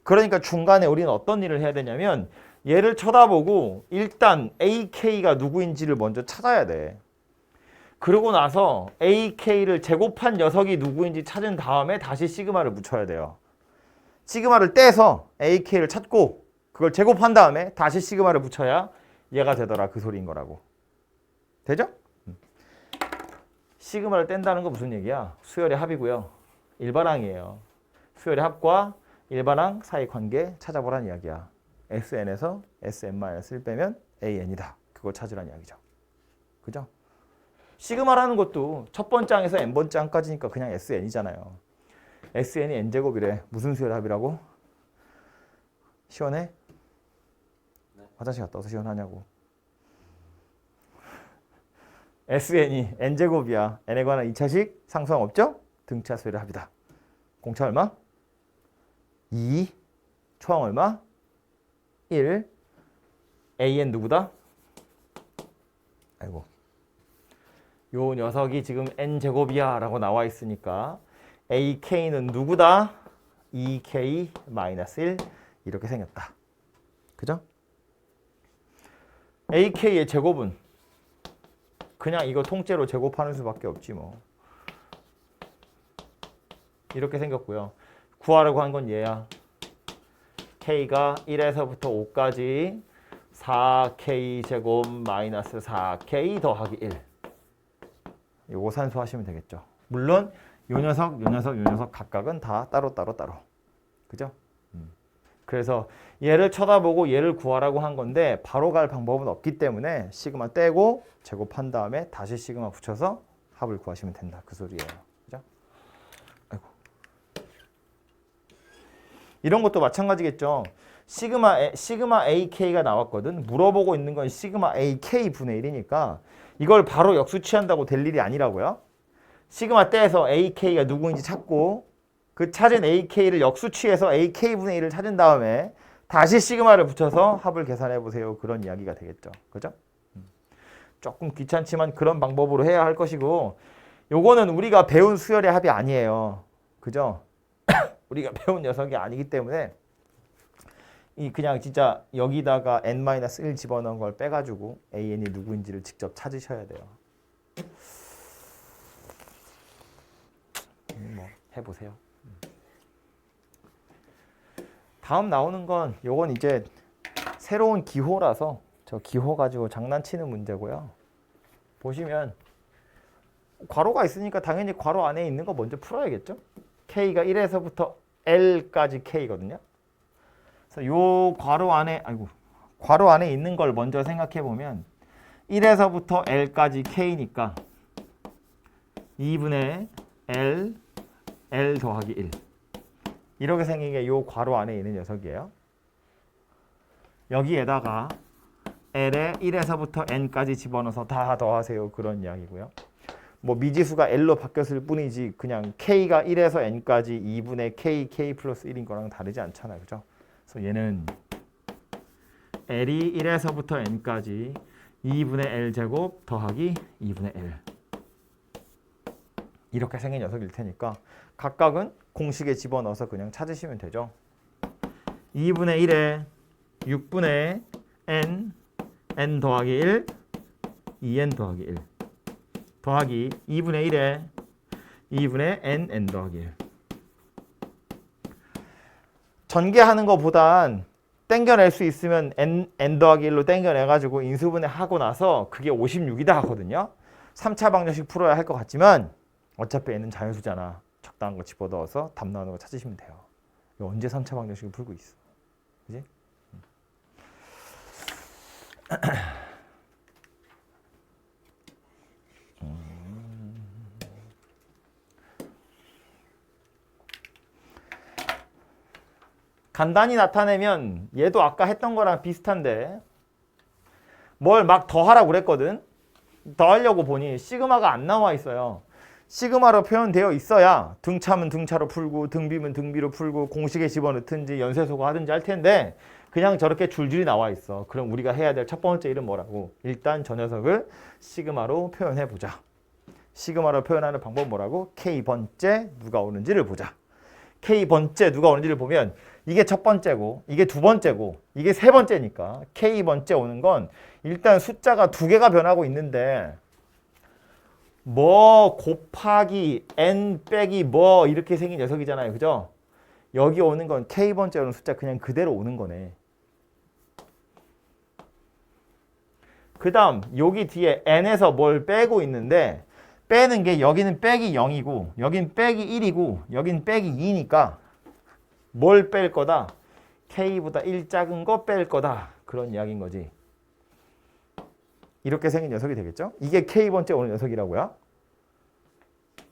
그러니까 중간에 우리는 어떤 일을 해야 되냐면 얘를 쳐다보고 일단 AK가 누구인지를 먼저 찾아야 돼. 그러고 나서 AK를 제곱한 녀석이 누구인지 찾은 다음에 다시 시그마를 붙여야 돼요. 시그마를 떼서 AK를 찾고 그걸 제곱한 다음에 다시 시그마를 붙여야 얘가 되더라 그 소리인 거라고. 되죠? 시그마를 뗀다는 건 무슨 얘기야? 수열의 합이고요. 일반항이에요. 수열의 합과 일반항 사이 관계 찾아보라는 이야기야. SN에서 SN-1 빼면 AN이다. 그걸 찾으라는 이야기죠. 그죠? 시그마라는 것도 첫 번째 항에서 n번째 항까지니까 그냥 SN이잖아요. SN이 n제곱이래. 무슨 수열의 합이라고? 시원해? 화장실 갔다 와서 시원하냐고. SN이 n제곱이야. n에 관한 2차식 상수항 없죠? 등차 수열의 합이다. 공차 얼마? 2. 초항 얼마? 1. AN 누구다? 아이고. 요 녀석이 지금 n제곱이야 라고 나와 있으니까 AK는 누구다? 2K-1 이렇게 생겼다. 그죠? AK의 제곱은 그냥 이거 통째로 제곱하는 수밖에 없지 뭐. 이렇게 생겼고요. 구하라고 한 건 얘야. k가 1에서부터 5까지 4k 제곱 마이너스 4k 더하기 1. 요거 산수하시면 되겠죠. 물론 요 녀석, 요 녀석, 요 녀석 각각은 다 따로. 그죠? 그래서 얘를 쳐다보고 얘를 구하라고 한 건데 바로 갈 방법은 없기 때문에 시그마 떼고 제곱한 다음에 다시 시그마 붙여서 합을 구하시면 된다. 그 소리예요. 그죠? 아이고. 이런 것도 마찬가지겠죠. 시그마 AK가 나왔거든. 물어보고 있는 건 시그마 AK 분의 1이니까 이걸 바로 역수취한다고 될 일이 아니라고요. 시그마 떼서 AK가 누구인지 찾고 그 찾은 AK를 역수취해서 AK분의 1을 찾은 다음에 다시 시그마를 붙여서 합을 계산해 보세요. 그런 이야기가 되겠죠. 그죠? 조금 귀찮지만 그런 방법으로 해야 할 것이고 요거는 우리가 배운 수열의 합이 아니에요. 그죠? 우리가 배운 녀석이 아니기 때문에 이 그냥 진짜 여기다가 n-1 집어넣은 걸 빼가지고 AN이 누구인지를 직접 찾으셔야 돼요. 뭐 해보세요. 다음 나오는 건 요건 이제 새로운 기호라서 저 기호 가지고 장난치는 문제고요. 보시면 괄호가 있으니까 당연히 괄호 안에 있는 거 먼저 풀어야겠죠. K가 1에서부터 L까지 K거든요. 그래서 요 괄호 안에 있는 걸 먼저 생각해 보면 1에서부터 L까지 K니까 2분의 L 더하기 1 이렇게 생긴 게 요 괄호 안에 있는 녀석이에요. 여기에다가 L에 1에서부터 N까지 집어넣어서 다 더하세요. 그런 이야기고요. 뭐 미지수가 L로 바뀌었을 뿐이지 그냥 K가 1에서 N까지 2분의 K 플러스 1인 거랑 다르지 않잖아요. 그죠? 그래서 얘는 L이 1에서부터 N까지 2분의 L 제곱 더하기 2분의 L 이렇게 생긴 녀석일 테니까 각각은 공식에 집어넣어서 그냥 찾으시면 되죠. 2분의 1에 6분의 n 더하기 1 2n 더하기 1 더하기 2분의 1에 2분의 n 더하기 1 전개하는 것보단 땡겨낼 수 있으면 n 더하기 1로 땡겨내가지고 인수분해 하고 나서 그게 56이다 하거든요. 3차 방정식 풀어야 할 것 같지만 어차피 n은 자연수잖아. 적당한 거 집어넣어서 답 나오는 거 찾으시면 돼요. 이거 언제 3차 방정식을 풀고 있어. 그지? 간단히 나타내면 얘도 아까 했던 거랑 비슷한데 뭘 막 더하라고 그랬거든. 더하려고 보니 시그마가 안 나와 있어요. 시그마로 표현되어 있어야 등차면 등차로 풀고 등비면 등비로 풀고 공식에 집어넣든지 연쇄소거 하든지 할 텐데 그냥 저렇게 줄줄이 나와 있어. 그럼 우리가 해야 될 첫 번째 일은 뭐라고? 일단 저 녀석을 시그마로 표현해 보자. 시그마로 표현하는 방법 뭐라고? K번째 누가 오는지를 보자. K번째 누가 오는지를 보면 이게 첫 번째고 이게 두 번째고 이게 세 번째니까 K번째 오는 건 일단 숫자가 두 개가 변하고 있는데 뭐 곱하기 n 빼기 뭐 이렇게 생긴 녀석이잖아요. 그죠? 여기 오는 건 K번째 오는 숫자 그냥 그대로 오는 거네. 그 다음 여기 뒤에 n에서 뭘 빼고 있는데 빼는 게 여기는 빼기 0이고 여긴 빼기 1이고 여긴 빼기 2니까 뭘 뺄 거다? K보다 1 작은 거 뺄 거다. 그런 이야기인 거지. 이렇게 생긴 녀석이 되겠죠? 이게 K번째 오는 녀석이라고요.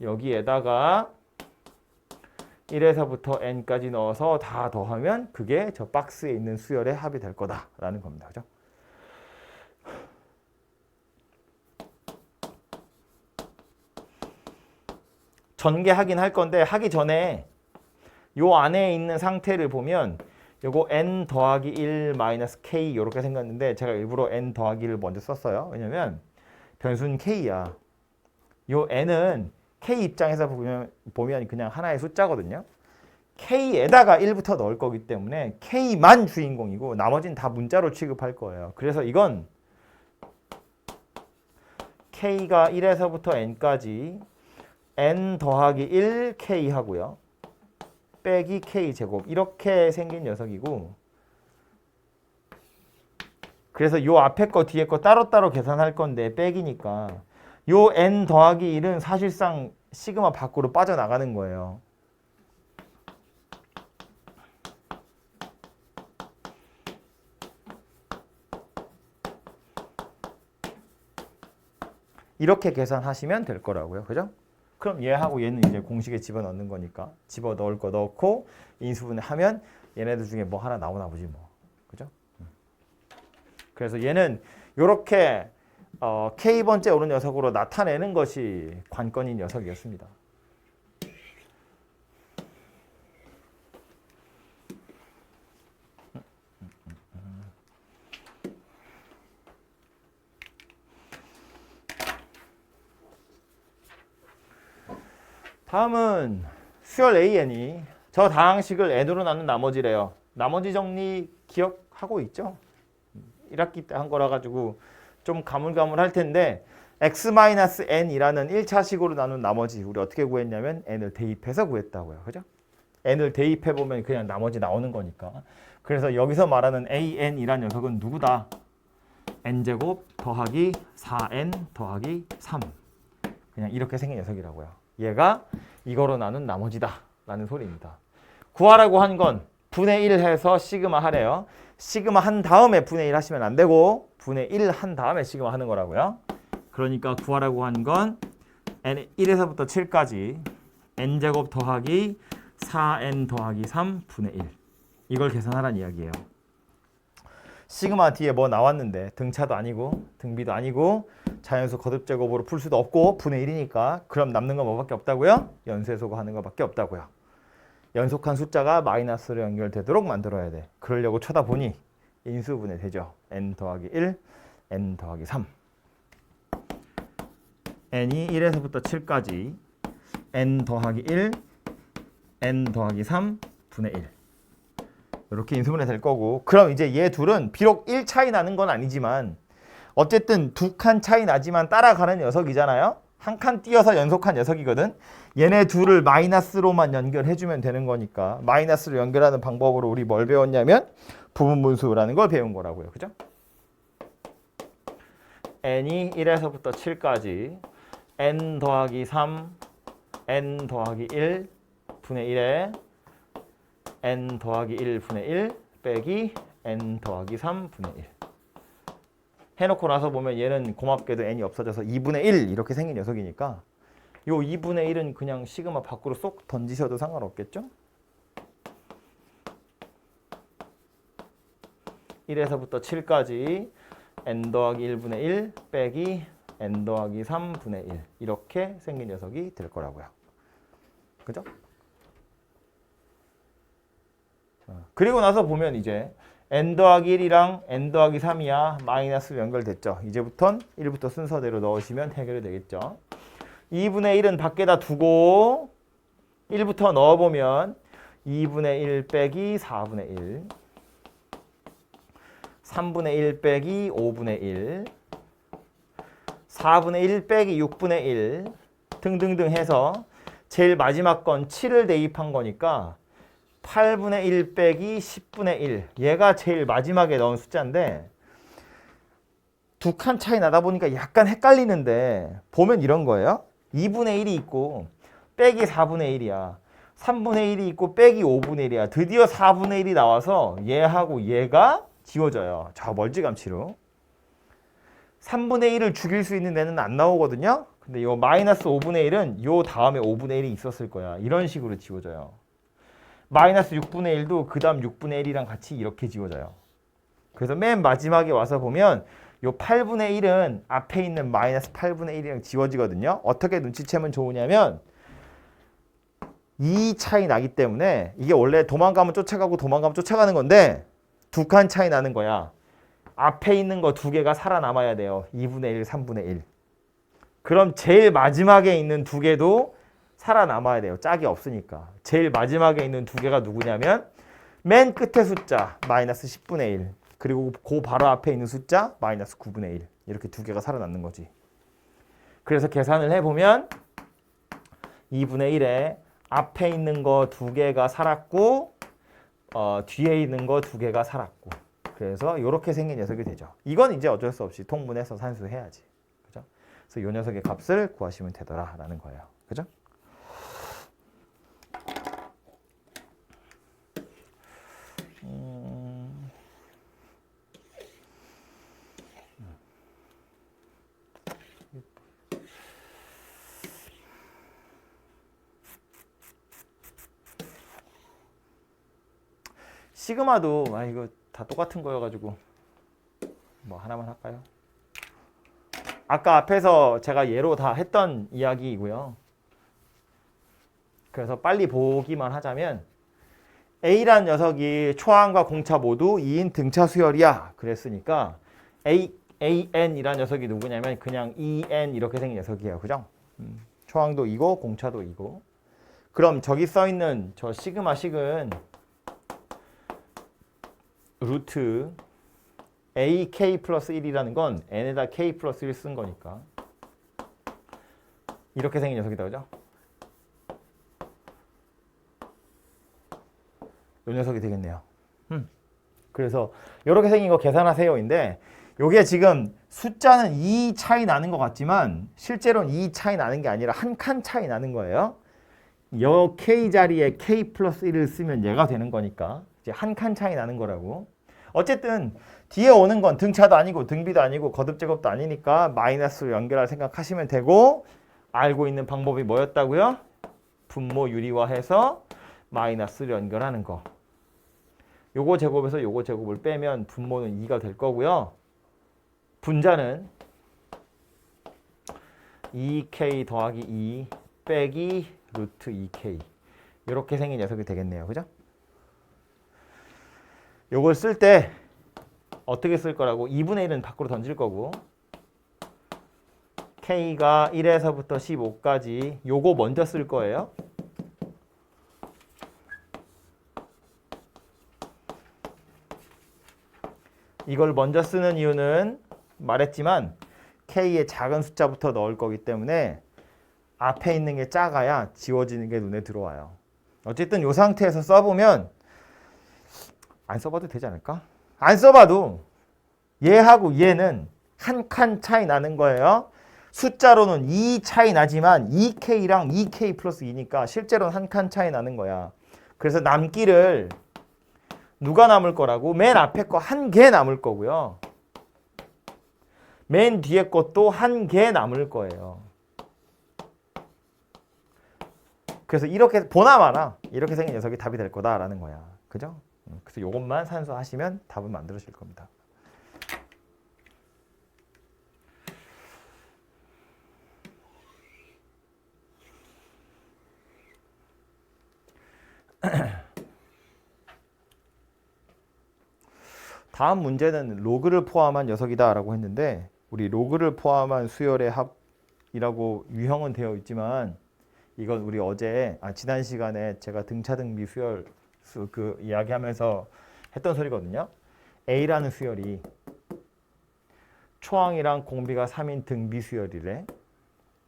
여기에다가 1에서부터 n까지 넣어서 다 더하면 그게 저 박스에 있는 수열의 합이 될 거다라는 겁니다. 그죠? 전개하긴 할 건데 하기 전에 요 안에 있는 상태를 보면 요거 n 더하기 1 마이너스 k 이렇게 생겼는데 제가 일부러 n 더하기 1을 먼저 썼어요. 왜냐면 변수는 k야. 요 n은 k 입장에서 보면 그냥 하나의 숫자거든요. k에다가 1부터 넣을 거기 때문에 k만 주인공이고 나머지는 다 문자로 취급할 거예요. 그래서 이건 k가 1에서부터 n까지 n 더하기 1 k 하고요. 빼기 k 제곱 이렇게 생긴 녀석이고 그래서 요 앞에 거 뒤에 거 따로따로 계산할 건데 빼기니까 요 n 더하기 1은 사실상 시그마 밖으로 빠져나가는 거예요. 이렇게 계산하시면 될 거라고요. 그죠? 그럼 얘하고 얘는 이제 공식에 집어넣는 거니까 집어넣을 거 넣고 인수분해 하면 얘네들 중에 뭐 하나 나오나 보지 뭐. 그죠? 그래서 얘는 이렇게 K번째 오른 녀석으로 나타내는 것이 관건인 녀석이었습니다. 다음은 수열 AN이 저 다항식을 n으로 나눈 나머지래요. 나머지 정리 기억하고 있죠? 1학기 때 한 거라 가지고 좀 가물가물할 텐데 x-n이라는 1차식으로 나눈 나머지 우리 어떻게 구했냐면 n을 대입해서 구했다고요. 그죠? n을 대입해 보면 그냥 나머지 나오는 거니까. 그래서 여기서 말하는 an이라는 녀석은 누구다? n제곱 더하기 4n 더하기 3. 그냥 이렇게 생긴 녀석이라고요. 얘가 이거로 나눈 나머지다 라는 소리입니다. 구하라고 한 건 분의 1 해서 시그마 하래요. 시그마 한 다음에 분의 1 하시면 안 되고 분의 1 한 다음에 시그마 하는 거라고요. 그러니까 구하라고 한 건 n 1에서부터 7까지 n제곱 더하기 4n 더하기 3 분의 1 이걸 계산하라는 이야기예요. 시그마 뒤에 뭐 나왔는데 등차도 아니고 등비도 아니고 자연수 거듭제곱으로 풀 수도 없고 분의 1이니까 그럼 남는 건 뭐밖에 없다고요? 연쇄소거 하는 것밖에 없다고요. 연속한 숫자가 마이너스로 연결되도록 만들어야 돼. 그러려고 쳐다보니 인수분해 되죠. n 더하기 1, n 더하기 3. n이 1에서부터 7까지 n 더하기 1, n 더하기 3 분의 1. 이렇게 인수분해 될 거고 그럼 이제 얘 둘은 비록 1 차이 나는 건 아니지만 어쨌든 2칸 차이 나지만 따라가는 녀석이잖아요. 한 칸 띄어서 연속한 녀석이거든. 얘네 둘을 마이너스로만 연결해주면 되는 거니까 마이너스로 연결하는 방법으로 우리 뭘 배웠냐면 부분분수라는 걸 배운 거라고요. 그죠? n이 1에서부터 7까지 n 더하기 3, n 더하기 1 분의 1에 n 더하기 1 분의 1 빼기 n 더하기 3 분의 1 해놓고 나서 보면 얘는 고맙게도 n이 없어져서 2분의 1 이렇게 생긴 녀석이니까 요 2분의 1은 그냥 시그마 밖으로 쏙 던지셔도 상관없겠죠? 1에서부터 7까지 n 더하기 1분의 1 빼기 n 더하기 3분의 1 이렇게 생긴 녀석이 될 거라고요. 그죠? 그리고 나서 보면 이제 n 더하기 1이랑 n 더하기 3이야 마이너스로 연결됐죠. 이제부턴 1부터 순서대로 넣으시면 해결이 되겠죠. 2분의 1은 밖에다 두고 1부터 넣어보면 2분의 1 빼기 4분의 1 3분의 1 빼기 5분의 1 4분의 1 빼기 6분의 1 등등등 해서 제일 마지막 건 7을 대입한 거니까 8분의 1 빼기 10분의 1 얘가 제일 마지막에 넣은 숫자인데 두 칸 차이 나다 보니까 약간 헷갈리는데 보면 이런 거예요. 2분의 1이 있고 빼기 4분의 1이야. 3분의 1이 있고 빼기 5분의 1이야. 드디어 4분의 1이 나와서 얘하고 얘가 지워져요. 저 멀찌감치로. 3분의 1을 죽일 수 있는 애는 안 나오거든요. 근데 요 마이너스 5분의 1은 요 다음에 5분의 1이 있었을 거야. 이런 식으로 지워져요. 마이너스 6분의 1도 그 다음 6분의 1이랑 같이 이렇게 지워져요. 그래서 맨 마지막에 와서 보면 요 8분의 1은 앞에 있는 마이너스 8분의 1이랑 지워지거든요. 어떻게 눈치채면 좋으냐면 2 차이 나기 때문에 이게 원래 도망가면 쫓아가고 도망가면 쫓아가는 건데 두 칸 차이 나는 거야. 앞에 있는 거 두 개가 살아남아야 돼요. 2분의 1, 3분의 1. 그럼 제일 마지막에 있는 두 개도 살아남아야 돼요. 짝이 없으니까. 제일 마지막에 있는 두 개가 누구냐면 맨 끝에 숫자 마이너스 10분의 1 그리고 그 바로 앞에 있는 숫자 마이너스 9분의 1 이렇게 두 개가 살아남는 거지. 그래서 계산을 해보면 2분의 1에 앞에 있는 거 두 개가 살았고 뒤에 있는 거 두 개가 살았고 그래서 이렇게 생긴 녀석이 되죠. 이건 이제 어쩔 수 없이 통분해서 산수해야지. 그죠? 그래서 이 녀석의 값을 구하시면 되더라라는 거예요. 그죠? 시그마도 이거 다 똑같은 거여가지고 뭐 하나만 할까요? 아까 앞에서 제가 예로 다 했던 이야기이고요. 그래서 빨리 보기만 하자면 A란 녀석이 초항과 공차 모두 2인 등차 수열이야. 그랬으니까 AN이란 녀석이 누구냐면 그냥 EN 이렇게 생긴 녀석이에요. 그죠? 초항도 이고 공차도 이고. 그럼 저기 써있는 저 시그마 식은 루트 AK 플러스 1이라는 건 n에다 K 플러스 1 쓴 거니까 이렇게 생긴 녀석이다. 그죠? 이 녀석이 되겠네요. 그래서 이렇게 생긴 거 계산하세요인데 요게 지금 숫자는 2 차이 나는 것 같지만 실제로는 2 차이 나는 게 아니라 한 칸 차이 나는 거예요. 여 K 자리에 K 플러스 1을 쓰면 얘가 되는 거니까 이제 한 칸 차이 나는 거라고. 어쨌든 뒤에 오는 건 등차도 아니고 등비도 아니고 거듭제곱도 아니니까 마이너스로 연결할 생각하시면 되고 알고 있는 방법이 뭐였다고요? 분모 유리화해서 마이너스를 연결하는 거. 요거 제곱에서 요거 제곱을 빼면 분모는 2가 될 거고요. 분자는 2k 더하기 2 빼기 루트 2k 이렇게 생긴 녀석이 되겠네요. 그죠? 요걸 쓸 때 어떻게 쓸 거라고 2분의 1은 밖으로 던질 거고 k가 1에서부터 15까지 요거 먼저 쓸 거예요. 이걸 먼저 쓰는 이유는 말했지만 k의 작은 숫자부터 넣을 거기 때문에 앞에 있는 게 작아야 지워지는 게 눈에 들어와요. 어쨌든 이 상태에서 써보면 안 써봐도 되지 않을까? 안 써봐도 얘하고 얘는 한 칸 차이 나는 거예요. 숫자로는 2 차이 나지만 2k랑 2k 플러스 2니까 실제로는 한 칸 차이 나는 거야. 그래서 남기를 누가 남을 거라고? 맨 앞에 거 한 개 남을 거고요. 맨 뒤에 것도 한 개 남을 거예요. 그래서 이렇게 보나마나 이렇게 생긴 녀석이 답이 될 거다라는 거야. 그죠? 그래서 이것만 산수하시면 답은 만들어질 겁니다. 다음 문제는 로그를 포함한 녀석이다라고 했는데 우리 로그를 포함한 수열의 합이라고 유형은 되어 있지만 이건 우리 어제 지난 시간에 제가 등차등비 수열 그 이야기하면서 했던 소리거든요. A라는 수열이 초항이랑 공비가 3인 등비 수열이래.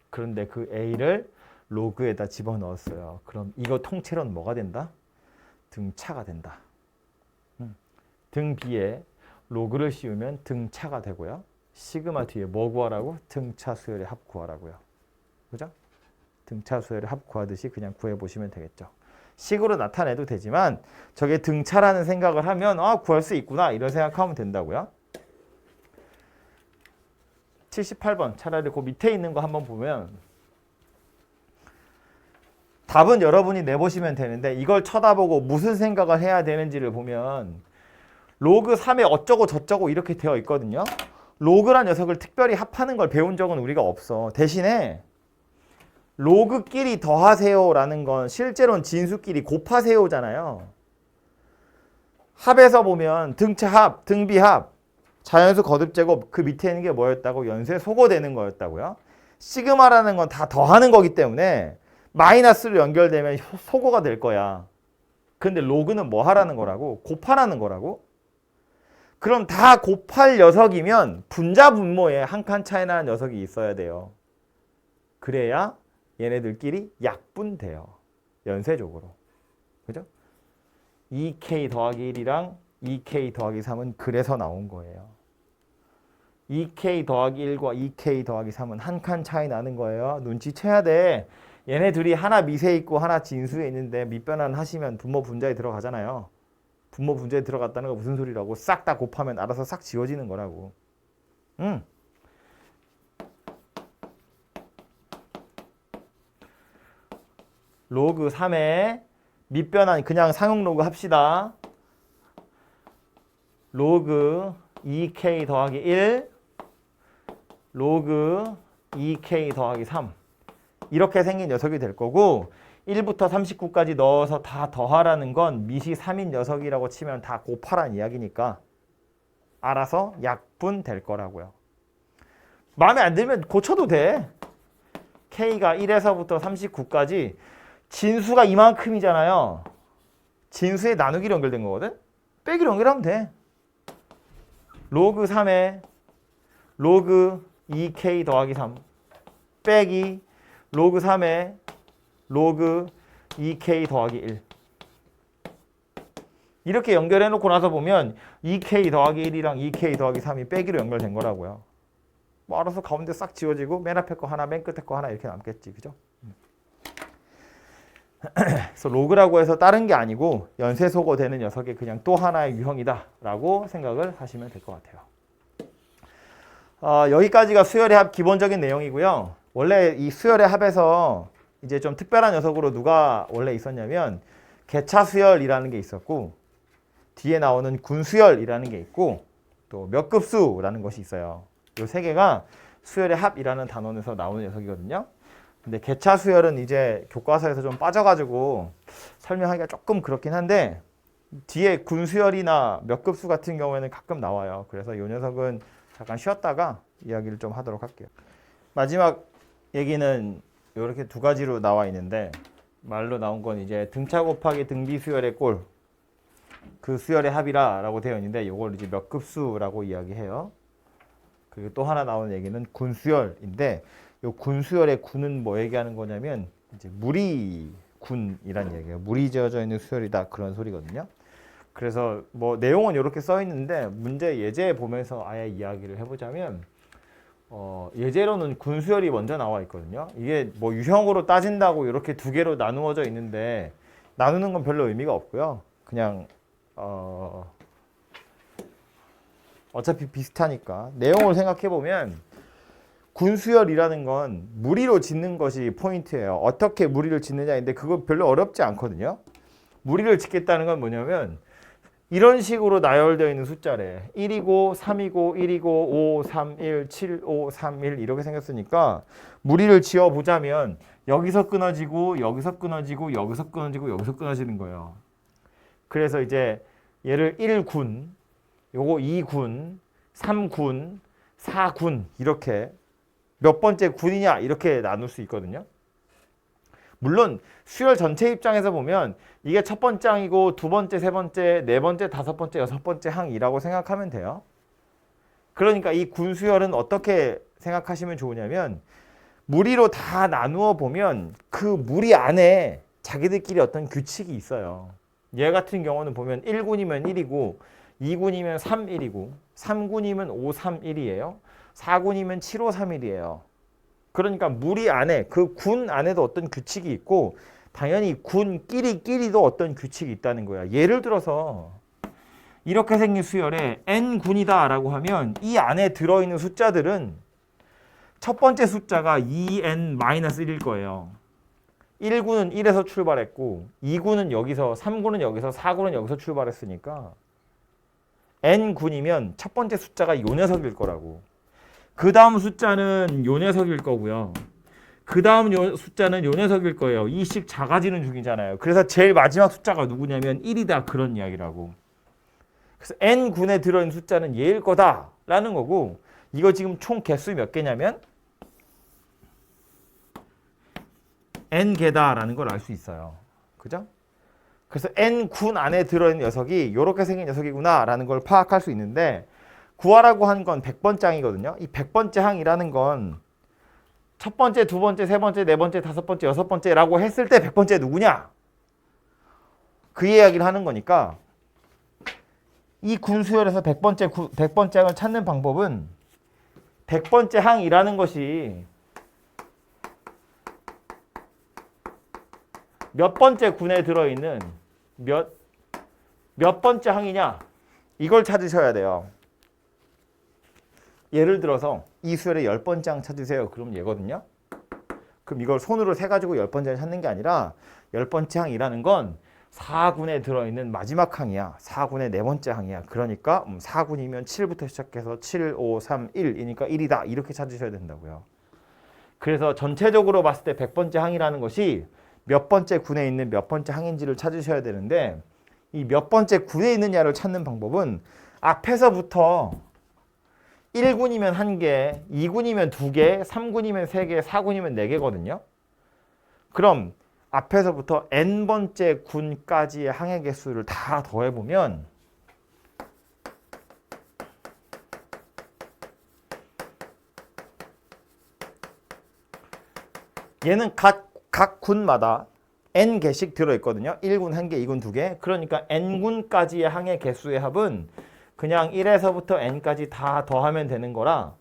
그런데 그 A를 로그에다 집어넣었어요. 그럼 이거 통째로는 뭐가 된다? 등차가 된다. 등비에 로그를 씌우면 등차가 되고요. 시그마 뒤에 뭐 구하라고? 등차 수열의 합 구하라고요. 그죠? 등차 수열의 합 구하듯이 그냥 구해보시면 되겠죠. 식으로 나타내도 되지만 저게 등차라는 생각을 하면 구할 수 있구나 이런 생각하면 된다고요. 78번 차라리 그 밑에 있는 거 한번 보면 답은 여러분이 내보시면 되는데 이걸 쳐다보고 무슨 생각을 해야 되는지를 보면 로그 3에 어쩌고 저쩌고 이렇게 되어 있거든요. 로그란 녀석을 특별히 합하는 걸 배운 적은 우리가 없어. 대신에 로그끼리 더하세요라는 건 실제로는 진수끼리 곱하세요잖아요. 합에서 보면 등차 합, 등비 합, 자연수 거듭 제곱 그 밑에 있는 게 뭐였다고? 연쇄 소거되는 거였다고요. 시그마라는 건 다 더하는 거기 때문에 마이너스로 연결되면 소거가 될 거야. 근데 로그는 뭐 하라는 거라고? 곱하라는 거라고? 그럼 다 곱할 녀석이면 분자 분모에 한 칸 차이 나는 녀석이 있어야 돼요. 그래야 얘네들끼리 약분돼요. 연쇄적으로. 그죠? 2k 더하기 1이랑 2k 더하기 3은 그래서 나온 거예요. 2k 더하기 1과 2k 더하기 3은 한 칸 차이 나는 거예요. 눈치채야 돼. 얘네 둘이 하나 미세에 있고 하나 진수에 있는데 밑변환 하시면 분모 분자에 들어가잖아요. 분모 분자에 들어갔다는 거 무슨 소리라고? 싹 다 곱하면 알아서 싹 지워지는 거라고. 로그 3에 밑변환 그냥 상용 로그 합시다. 로그 2k 더하기 1 로그 2k 더하기 3 이렇게 생긴 녀석이 될 거고 1부터 39까지 넣어서 다 더하라는 건 밑이 3인 녀석이라고 치면 다 곱하란 이야기니까 알아서 약분 될 거라고요. 마음에 안 들면 고쳐도 돼. k가 1에서부터 39까지 진수가 이만큼이잖아요. 진수에 나누기로 연결된 거거든. 빼기로 연결하면 돼. 로그 3에 로그 2k 더하기 3 빼기 로그 3에 로그 2k 더하기 1 이렇게 연결해 놓고 나서 보면 2k 더하기 1이랑 2k 더하기 3이 빼기로 연결된 거라고요. 뭐 알아서 가운데 싹 지워지고 맨 앞에 거 하나 맨 끝에 거 하나 이렇게 남겠지. 그죠? 그래서 로그라고 해서 다른 게 아니고 연쇄소거 되는 녀석이 그냥 또 하나의 유형이다 라고 생각을 하시면 될 것 같아요. 여기까지가 수열의 합 기본적인 내용이고요. 원래 이 수열의 합에서 이제 좀 특별한 녀석으로 누가 원래 있었냐면 개차수열이라는 게 있었고 뒤에 나오는 군수열이라는 게 있고 또 몇급수라는 것이 있어요. 이 세 개가 수열의 합이라는 단원에서 나오는 녀석이거든요. 근데 개차수열은 이제 교과서에서 좀 빠져가지고 설명하기가 조금 그렇긴 한데 뒤에 군수열이나 몇급수 같은 경우에는 가끔 나와요. 그래서 이 녀석은 잠깐 쉬었다가 이야기를 좀 하도록 할게요. 마지막 얘기는 이렇게 두 가지로 나와 있는데 말로 나온 건 이제 등차 곱하기 등비 수열의 꼴 그 수열의 합이라고 되어 있는데 이걸 이제 몇급수라고 이야기해요. 그리고 또 하나 나오는 얘기는 군수열인데 이 군수열의 군은 뭐 얘기하는 거냐면 이제 무리군이란 얘기예요. 물이 지어져 있는 수열이다 그런 소리거든요. 그래서 뭐 내용은 이렇게 써 있는데 문제 예제 보면서 아예 이야기를 해보자면 예제로는 군수열이 먼저 나와 있거든요. 이게 뭐 유형으로 따진다고 이렇게 두 개로 나누어져 있는데 나누는 건 별로 의미가 없고요. 그냥 어차피 비슷하니까 내용을 생각해 보면 군수열이라는 건 무리로 짓는 것이 포인트예요. 어떻게 무리를 짓느냐인데 그거 별로 어렵지 않거든요. 무리를 짓겠다는 건 뭐냐면 이런 식으로 나열되어 있는 숫자래. 1이고 3이고 1이고 5, 3, 1, 7, 5, 3, 1 이렇게 생겼으니까 무리를 지어보자면 여기서 끊어지고 여기서 끊어지고 여기서 끊어지고 여기서 끊어지는 거예요. 그래서 이제 얘를 1군, 요거 2군, 3군, 4군 이렇게 몇 번째 군이냐 이렇게 나눌 수 있거든요. 물론 수열 전체 입장에서 보면 이게 첫 번째 항이고 두 번째, 세 번째, 네 번째, 다섯 번째, 여섯 번째 항이라고 생각하면 돼요. 그러니까 이 군수열은 어떻게 생각하시면 좋으냐면 무리로 다 나누어 보면 그 무리 안에 자기들끼리 어떤 규칙이 있어요. 얘 같은 경우는 보면 1군이면 1이고 2군이면 3, 1이고 3군이면 5, 3, 1이에요. 4군이면 7, 5, 3, 1이에요. 그러니까 무리 안에 그 군 안에도 어떤 규칙이 있고 당연히 군끼리도 어떤 규칙이 있다는 거야. 예를 들어서 이렇게 생긴 수열에 n군이다 라고 하면 이 안에 들어있는 숫자들은 첫 번째 숫자가 2n-1일 거예요. 1군은 1에서 출발했고 2군은 여기서 3군은 여기서 4군은 여기서 출발했으니까 n군이면 첫 번째 숫자가 요 녀석일 거라고. 그 다음 숫자는 요 녀석일 거고요. 그 다음 숫자는 요 녀석일 거예요. 이씩 작아지는 중이잖아요. 그래서 제일 마지막 숫자가 누구냐면 1이다 그런 이야기라고. 그래서 n군에 들어있는 숫자는 얘일 거다라는 거고 이거 지금 총 개수 몇 개냐면 n개다라는 걸 알 수 있어요. 그죠? 그래서 n군 안에 들어있는 녀석이 이렇게 생긴 녀석이구나라는 걸 파악할 수 있는데 구하라고 한 건 100번째 항이거든요. 이 100번째 항이라는 건 첫 번째, 두 번째, 세 번째, 네 번째, 다섯 번째, 여섯 번째라고 했을 때 100번째 누구냐? 그 이야기를 하는 거니까 이 군수열에서 100번째 항을 찾는 방법은 100번째 항이라는 것이 몇 번째 군에 들어있는 몇 번째 항이냐 이걸 찾으셔야 돼요. 예를 들어서 이 수열의 10번째 항 찾으세요. 그럼 얘거든요. 그럼 이걸 손으로 세가지고 10번째를 찾는 게 아니라 10번째 항이라는 건 4군에 들어있는 마지막 항이야. 4군의 네 번째 항이야. 그러니까 4군이면 7부터 시작해서 7, 5, 3, 1이니까 1이다. 이렇게 찾으셔야 된다고요. 그래서 전체적으로 봤을 때 100번째 항이라는 것이 몇 번째 군에 있는 몇 번째 항인지를 찾으셔야 되는데 이 몇 번째 군에 있느냐를 찾는 방법은 앞에서부터 1군이면 1개, 2군이면 2개, 3군이면 3개, 4군이면 4개거든요. 그럼 앞에서부터 n번째 군까지의 항해 개수를 다 더해보면 얘는 각 군마다 n개씩 들어있거든요. 1군 1개, 2군 2개. 그러니까 n군까지의 항해 개수의 합은 그냥 1에서부터 n까지 다 더하면 되는 거라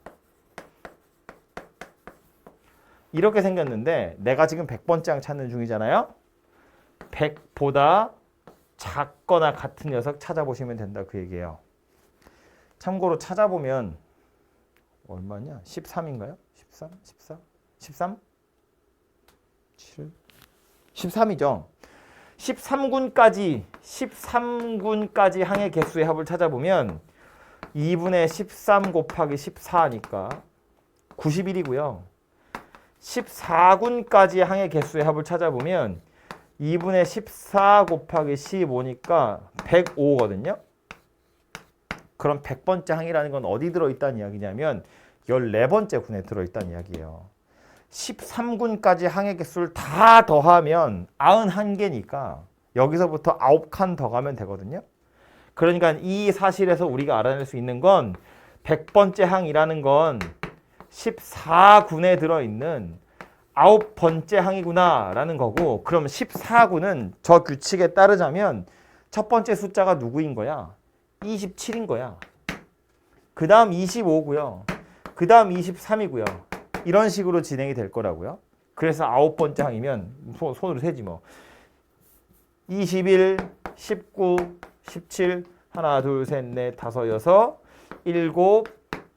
이렇게 생겼는데 내가 지금 100번째 항 찾는 중이잖아요. 100보다 작거나 같은 녀석 찾아보시면 된다 그 얘기예요. 참고로 찾아보면 얼마냐? 13인가요? 13? 14? 13? 7? 13이죠. 13군까지 항해 개수의 합을 찾아보면 2분의 13 곱하기 14니까 91이고요. 14군까지 항해 개수의 합을 찾아보면 2분의 14 곱하기 15니까 105거든요. 그럼 100번째 항이라는 건 어디 들어있다는 이야기냐면 14번째 군에 들어있다는 이야기예요. 13군까지 항해 개수를 다 더하면 91개니까 여기서부터 9칸 더 가면 되거든요. 그러니까 이 사실에서 우리가 알아낼 수 있는 건 100번째 항이라는 건 14군에 들어있는 9번째 항이구나 라는 거고, 그럼 14군은 저 규칙에 따르자면 첫 번째 숫자가 누구인 거야? 27인 거야. 그 다음 25고요. 그 다음 23이고요. 이런 식으로 진행이 될 거라고요. 그래서 9번째 항이면 손으로 세지 뭐. 21, 19, 17, 하나, 둘, 셋, 넷, 다섯, 여섯, 일곱,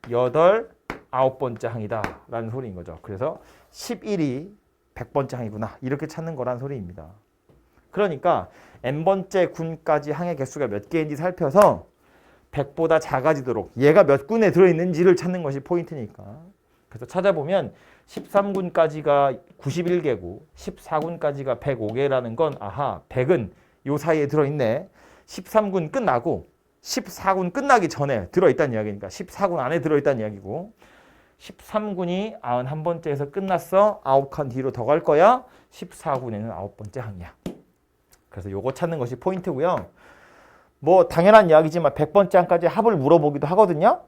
여덟, 9번째 항이다 라는 소리인 거죠. 그래서 11이 100번째 항이구나 이렇게 찾는 거란 소리입니다. 그러니까 n번째 군까지 항의 개수가 몇 개인지 살펴서 100보다 작아지도록 얘가 몇 군에 들어있는지를 찾는 것이 포인트니까. 그래서 찾아보면 13군까지가 91개고 14군까지가 105개라는 건 아하 100은 요 사이에 들어있네. 13군 끝나고 14군 끝나기 전에 들어있다는 이야기니까 14군 안에 들어있다는 이야기고, 13군이 91번째에서 끝났어. 9칸 뒤로 더 갈 거야. 14군에는 9번째 항이야. 그래서 요거 찾는 것이 포인트고요. 뭐 당연한 이야기지만 100번째 항까지 합을 물어보기도 하거든요.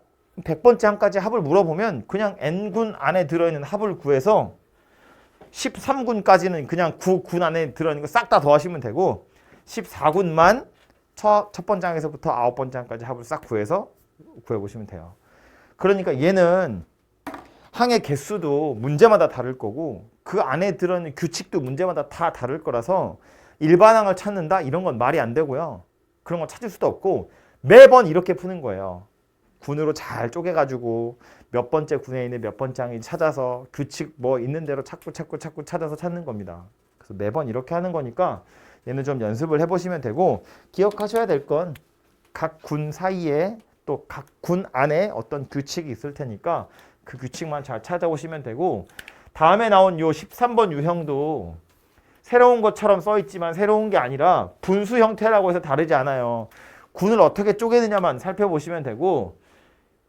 100번째 항까지 합을 물어보면 그냥 n군 안에 들어있는 합을 구해서 13군까지는 그냥 9군 안에 들어있는 거 싹 다 더하시면 되고 14군만 첫 번째 항에서부터 9번째 항까지 합을 싹 구해서 구해보시면 돼요. 그러니까 얘는 항의 개수도 문제마다 다를 거고 그 안에 들어있는 규칙도 문제마다 다 다를 거라서 일반 항을 찾는다? 이런 건 말이 안 되고요. 그런 건 찾을 수도 없고 매번 이렇게 푸는 거예요. 군으로 잘 쪼개가지고 몇 번째 군에 있는 몇 번째 항인지 찾아서 규칙 뭐 있는 대로 자꾸 찾아서 찾는 겁니다. 그래서 매번 이렇게 하는 거니까 얘는 좀 연습을 해보시면 되고, 기억하셔야 될 건 각 군 사이에 또 각 군 안에 어떤 규칙이 있을 테니까 그 규칙만 잘 찾아오시면 되고, 다음에 나온 요 13번 유형도 새로운 것처럼 써 있지만 새로운 게 아니라 분수 형태라고 해서 다르지 않아요. 군을 어떻게 쪼개느냐만 살펴보시면 되고,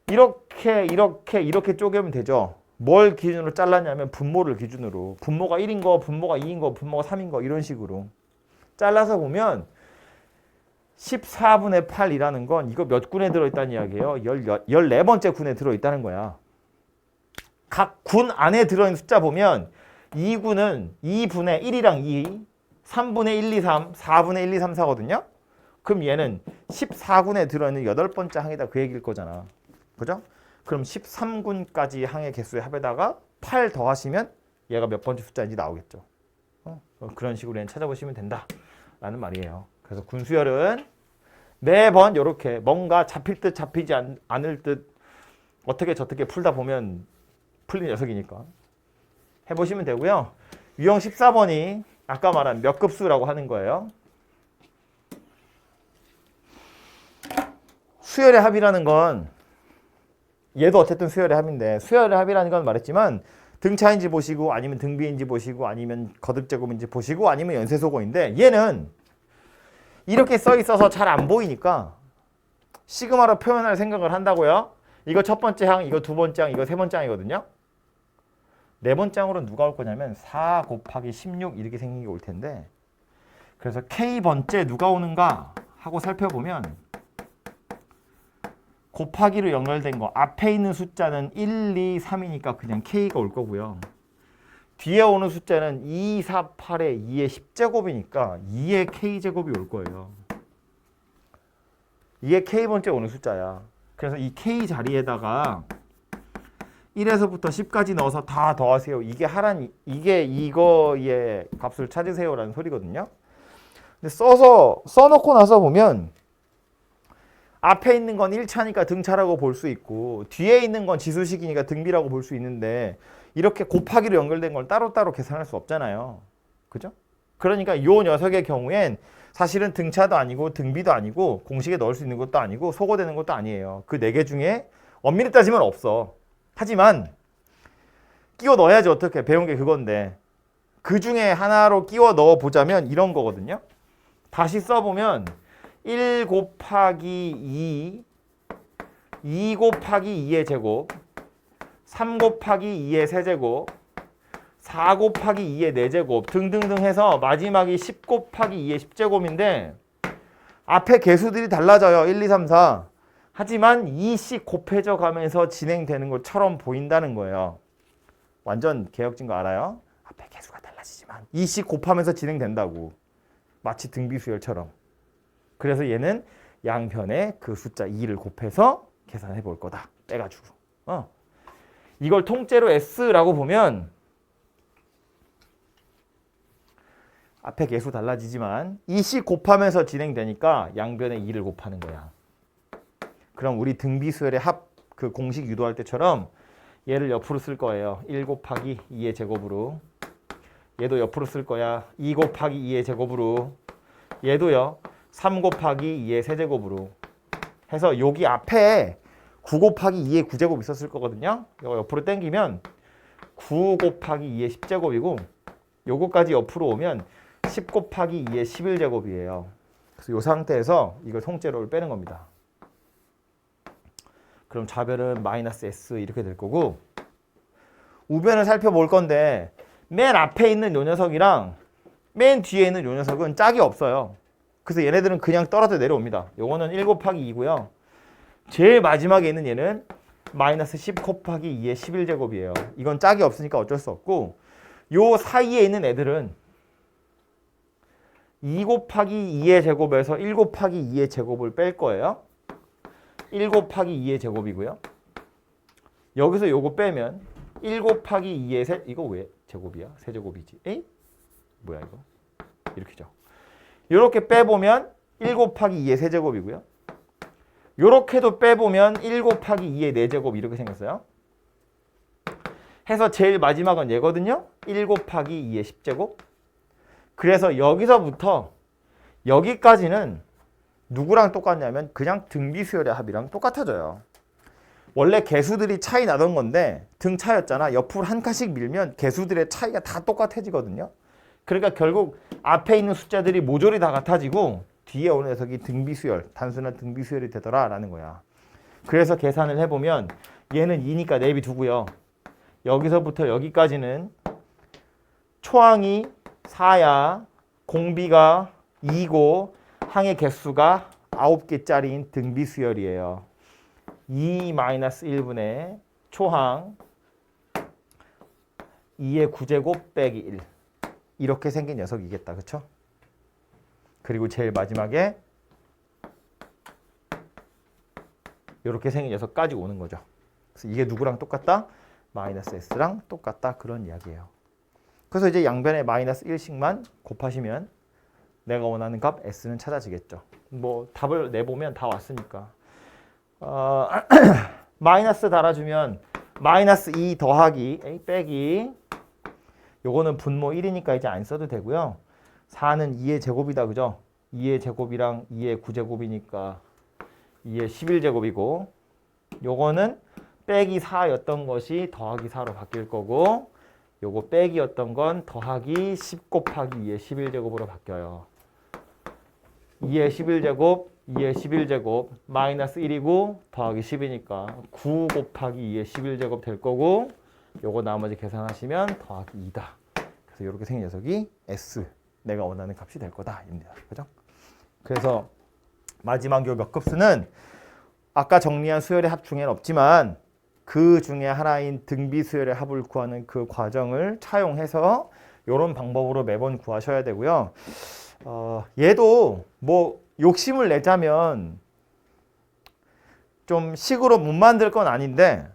이렇게 쪼개면 되죠. 뭘 기준으로 잘랐냐면 분모를 기준으로, 분모가 1인 거, 분모가 2인 거, 분모가 3인 거 이런 식으로 잘라서 보면 14분의 8이라는 건 이거 몇 군에 들어있다는 이야기예요. 14번째 군에 들어있다는 거야. 각 군 안에 들어있는 숫자 보면 2군은 2분의 1이랑 2, 3분의 1, 2, 3, 4분의 1, 2, 3, 4거든요. 그럼 얘는 14군에 들어있는 8번째 항이다 그 얘기일 거잖아. 그죠? 그럼 13군까지 항의 개수의 합에다가 8 더하시면 얘가 몇 번째 숫자인지 나오겠죠. 그런 식으로 얘는 찾아보시면 된다라는 말이에요. 그래서 군수열은 매번 이렇게 뭔가 잡힐 듯 잡히지 않을 듯 어떻게 저떻게 풀다 보면 풀린 녀석이니까 해보시면 되고요. 유형 14번이 아까 말한 몇 급수라고 하는 거예요. 수열의 합이라는 건 얘도 어쨌든 수열의 합인데 수열의 합이라는 건 말했지만 등차인지 보시고 아니면 등비인지 보시고 아니면 거듭제곱인지 보시고 아니면 연쇄소거인데 얘는 이렇게 써 있어서 잘 안 보이니까 시그마로 표현할 생각을 한다고요. 이거 첫 번째 항, 이거 두 번째 항, 이거 세 번째 항이거든요. 네 번째 항으로는 누가 올 거냐면 4 곱하기 16 이렇게 생긴 게 올 텐데 그래서 K번째 누가 오는가 하고 살펴보면 곱하기로 연결된 거 앞에 있는 숫자는 1, 2, 3이니까 그냥 K가 올 거고요. 뒤에 오는 숫자는 2, 4, 8에 2의 10제곱이니까 2의 K제곱이 올 거예요. 이게 K번째 오는 숫자야. 그래서 이 K 자리에다가 1에서부터 10까지 넣어서 다 더하세요. 이게 이거의 값을 찾으세요라는 소리거든요. 근데 써놓고 나서 보면 앞에 있는 건 1차니까 등차라고 볼 수 있고 뒤에 있는 건 지수식이니까 등비라고 볼 수 있는데 이렇게 곱하기로 연결된 걸 따로따로 계산할 수 없잖아요. 그죠? 그러니까 이 녀석의 경우엔 사실은 등차도 아니고 등비도 아니고 공식에 넣을 수 있는 것도 아니고 소거되는 것도 아니에요. 그 4개 중에 엄밀히 따지면 없어. 하지만 끼워 넣어야지 어떻게 배운 게 그건데 그 중에 하나로 끼워 넣어 보자면 이런 거거든요. 다시 써보면 1 곱하기 2 곱하기 2의 제곱 3 곱하기 2의 세제곱 4 곱하기 2의 4제곱 등등등 해서 마지막이 10 곱하기 2의 10제곱인데 앞에 개수들이 달라져요. 1, 2, 3, 4 하지만 2씩 곱해져 가면서 진행되는 것처럼 보인다는 거예요. 완전 개혁진 거 알아요? 앞에 개수가 달라지지만 2씩 곱하면서 진행된다고 마치 등비수열처럼. 그래서 얘는 양변에 그 숫자 2를 곱해서 계산해 볼 거다. 빼가지고. 이걸 통째로 S라고 보면 앞에 개수 달라지지만 2씩 곱하면서 진행되니까 양변에 2를 곱하는 거야. 그럼 우리 등비수열의 합 그 공식 유도할 때처럼 얘를 옆으로 쓸 거예요. 1 곱하기 2의 제곱으로. 얘도 옆으로 쓸 거야. 2 곱하기 2의 제곱으로. 얘도요. 3 곱하기 2의 세제곱으로 해서 여기 앞에 9 곱하기 2의 9제곱 있었을 거거든요. 이거 옆으로 당기면 9 곱하기 2의 10제곱이고 요거까지 옆으로 오면 10 곱하기 2의 11제곱이에요. 그래서 이 상태에서 이걸 통째로를 빼는 겁니다. 그럼 좌변은 마이너스 S 이렇게 될 거고 우변을 살펴볼 건데 맨 앞에 있는 요 녀석이랑 맨 뒤에 있는 요 녀석은 짝이 없어요. 그래서 얘네들은 그냥 떨어져 내려옵니다. 요거는 1 곱하기 2고요. 제일 마지막에 있는 얘는 마이너스 10 곱하기 2의 11제곱이에요. 이건 짝이 없으니까 어쩔 수 없고 요 사이에 있는 애들은 2 곱하기 2의 제곱에서 1 곱하기 2의 제곱을 뺄 거예요. 1 곱하기 2의 제곱이고요. 여기서 요거 빼면 1 곱하기 2의 이거 왜 제곱이야? 세제곱이지. 에이? 뭐야 이거? 이렇게죠. 요렇게 빼보면 1 곱하기 2의 세제곱이고요. 요렇게도 빼보면 1 곱하기 2의 4제곱 이렇게 생겼어요. 해서 제일 마지막은 얘거든요. 1 곱하기 2의 10제곱. 그래서 여기서부터 여기까지는 누구랑 똑같냐면 그냥 등비수열의 합이랑 똑같아져요. 원래 개수들이 차이 나던 건데 등차였잖아. 옆으로 한 칸씩 밀면 개수들의 차이가 다 똑같아지거든요. 그러니까 결국 앞에 있는 숫자들이 모조리 다 같아지고 뒤에 오는 녀석이 등비수열, 단순한 등비수열이 되더라라는 거야. 그래서 계산을 해보면 얘는 2니까 내비 두고요. 여기서부터 여기까지는 초항이 4야, 공비가 2고 항의 개수가 9개짜리인 등비수열이에요. 2-1분의 초항 2의 9제곱 빼기 1 이렇게 생긴 녀석이겠다. 그쵸? 그리고 제일 마지막에 이렇게 생긴 녀석까지 오는 거죠. 그래서 이게 누구랑 똑같다? 마이너스 s랑 똑같다. 그런 이야기예요. 그래서 이제 양변에 마이너스 1씩만 곱하시면 내가 원하는 값 s는 찾아지겠죠. 뭐 답을 내보면 다 왔으니까. 마이너스 달아주면 마이너스 2 더하기 A 빼기 요거는 분모 1이니까 이제 안 써도 되고요. 4는 2의 제곱이다. 그죠? 2의 제곱이랑 2의 9제곱이니까 2의 11제곱이고 요거는 빼기 4였던 것이 더하기 4로 바뀔 거고 요거 빼기였던 건 더하기 10 곱하기 2의 11제곱으로 바뀌어요. 2의 11제곱, 2의 11제곱 마이너스 1이고 더하기 10이니까 9 곱하기 2의 11제곱 될 거고 요거 나머지 계산하시면 더하기 2다. 그래서 이렇게 생긴 녀석이 S, 내가 원하는 값이 될 거다입니다. 그죠? 그래서 마지막 요 몇 급수는 아까 정리한 수열의 합 중에는 없지만 그 중에 하나인 등비 수열의 합을 구하는 그 과정을 차용해서 이런 방법으로 매번 구하셔야 되고요. 얘도 뭐 욕심을 내자면 좀 식으로 못 만들 건 아닌데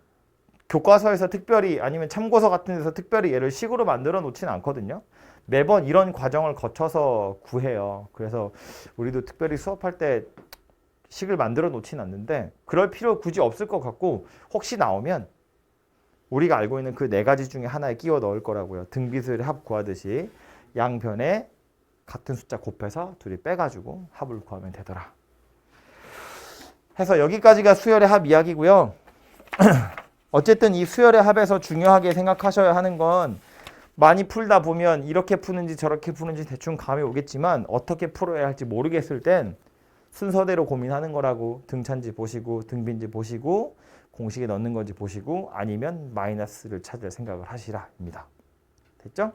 교과서에서 특별히 아니면 참고서 같은 데서 특별히 얘를 식으로 만들어 놓진 않거든요. 매번 이런 과정을 거쳐서 구해요. 그래서 우리도 특별히 수업할 때 식을 만들어 놓진 않는데 그럴 필요 굳이 없을 것 같고 혹시 나오면 우리가 알고 있는 그 네 가지 중에 하나에 끼워 넣을 거라고요. 등비수열의 합 구하듯이 양변에 같은 숫자 곱해서 둘이 빼가지고 합을 구하면 되더라. 해서 여기까지가 수열의 합 이야기고요. 어쨌든 이 수열의 합에서 중요하게 생각하셔야 하는 건 많이 풀다 보면 이렇게 푸는지 저렇게 푸는지 대충 감이 오겠지만 어떻게 풀어야 할지 모르겠을 땐 순서대로 고민하는 거라고 등차인지 보시고 등비인지 보시고 공식에 넣는 건지 보시고 아니면 마이너스를 찾을 생각을 하시라입니다. 됐죠?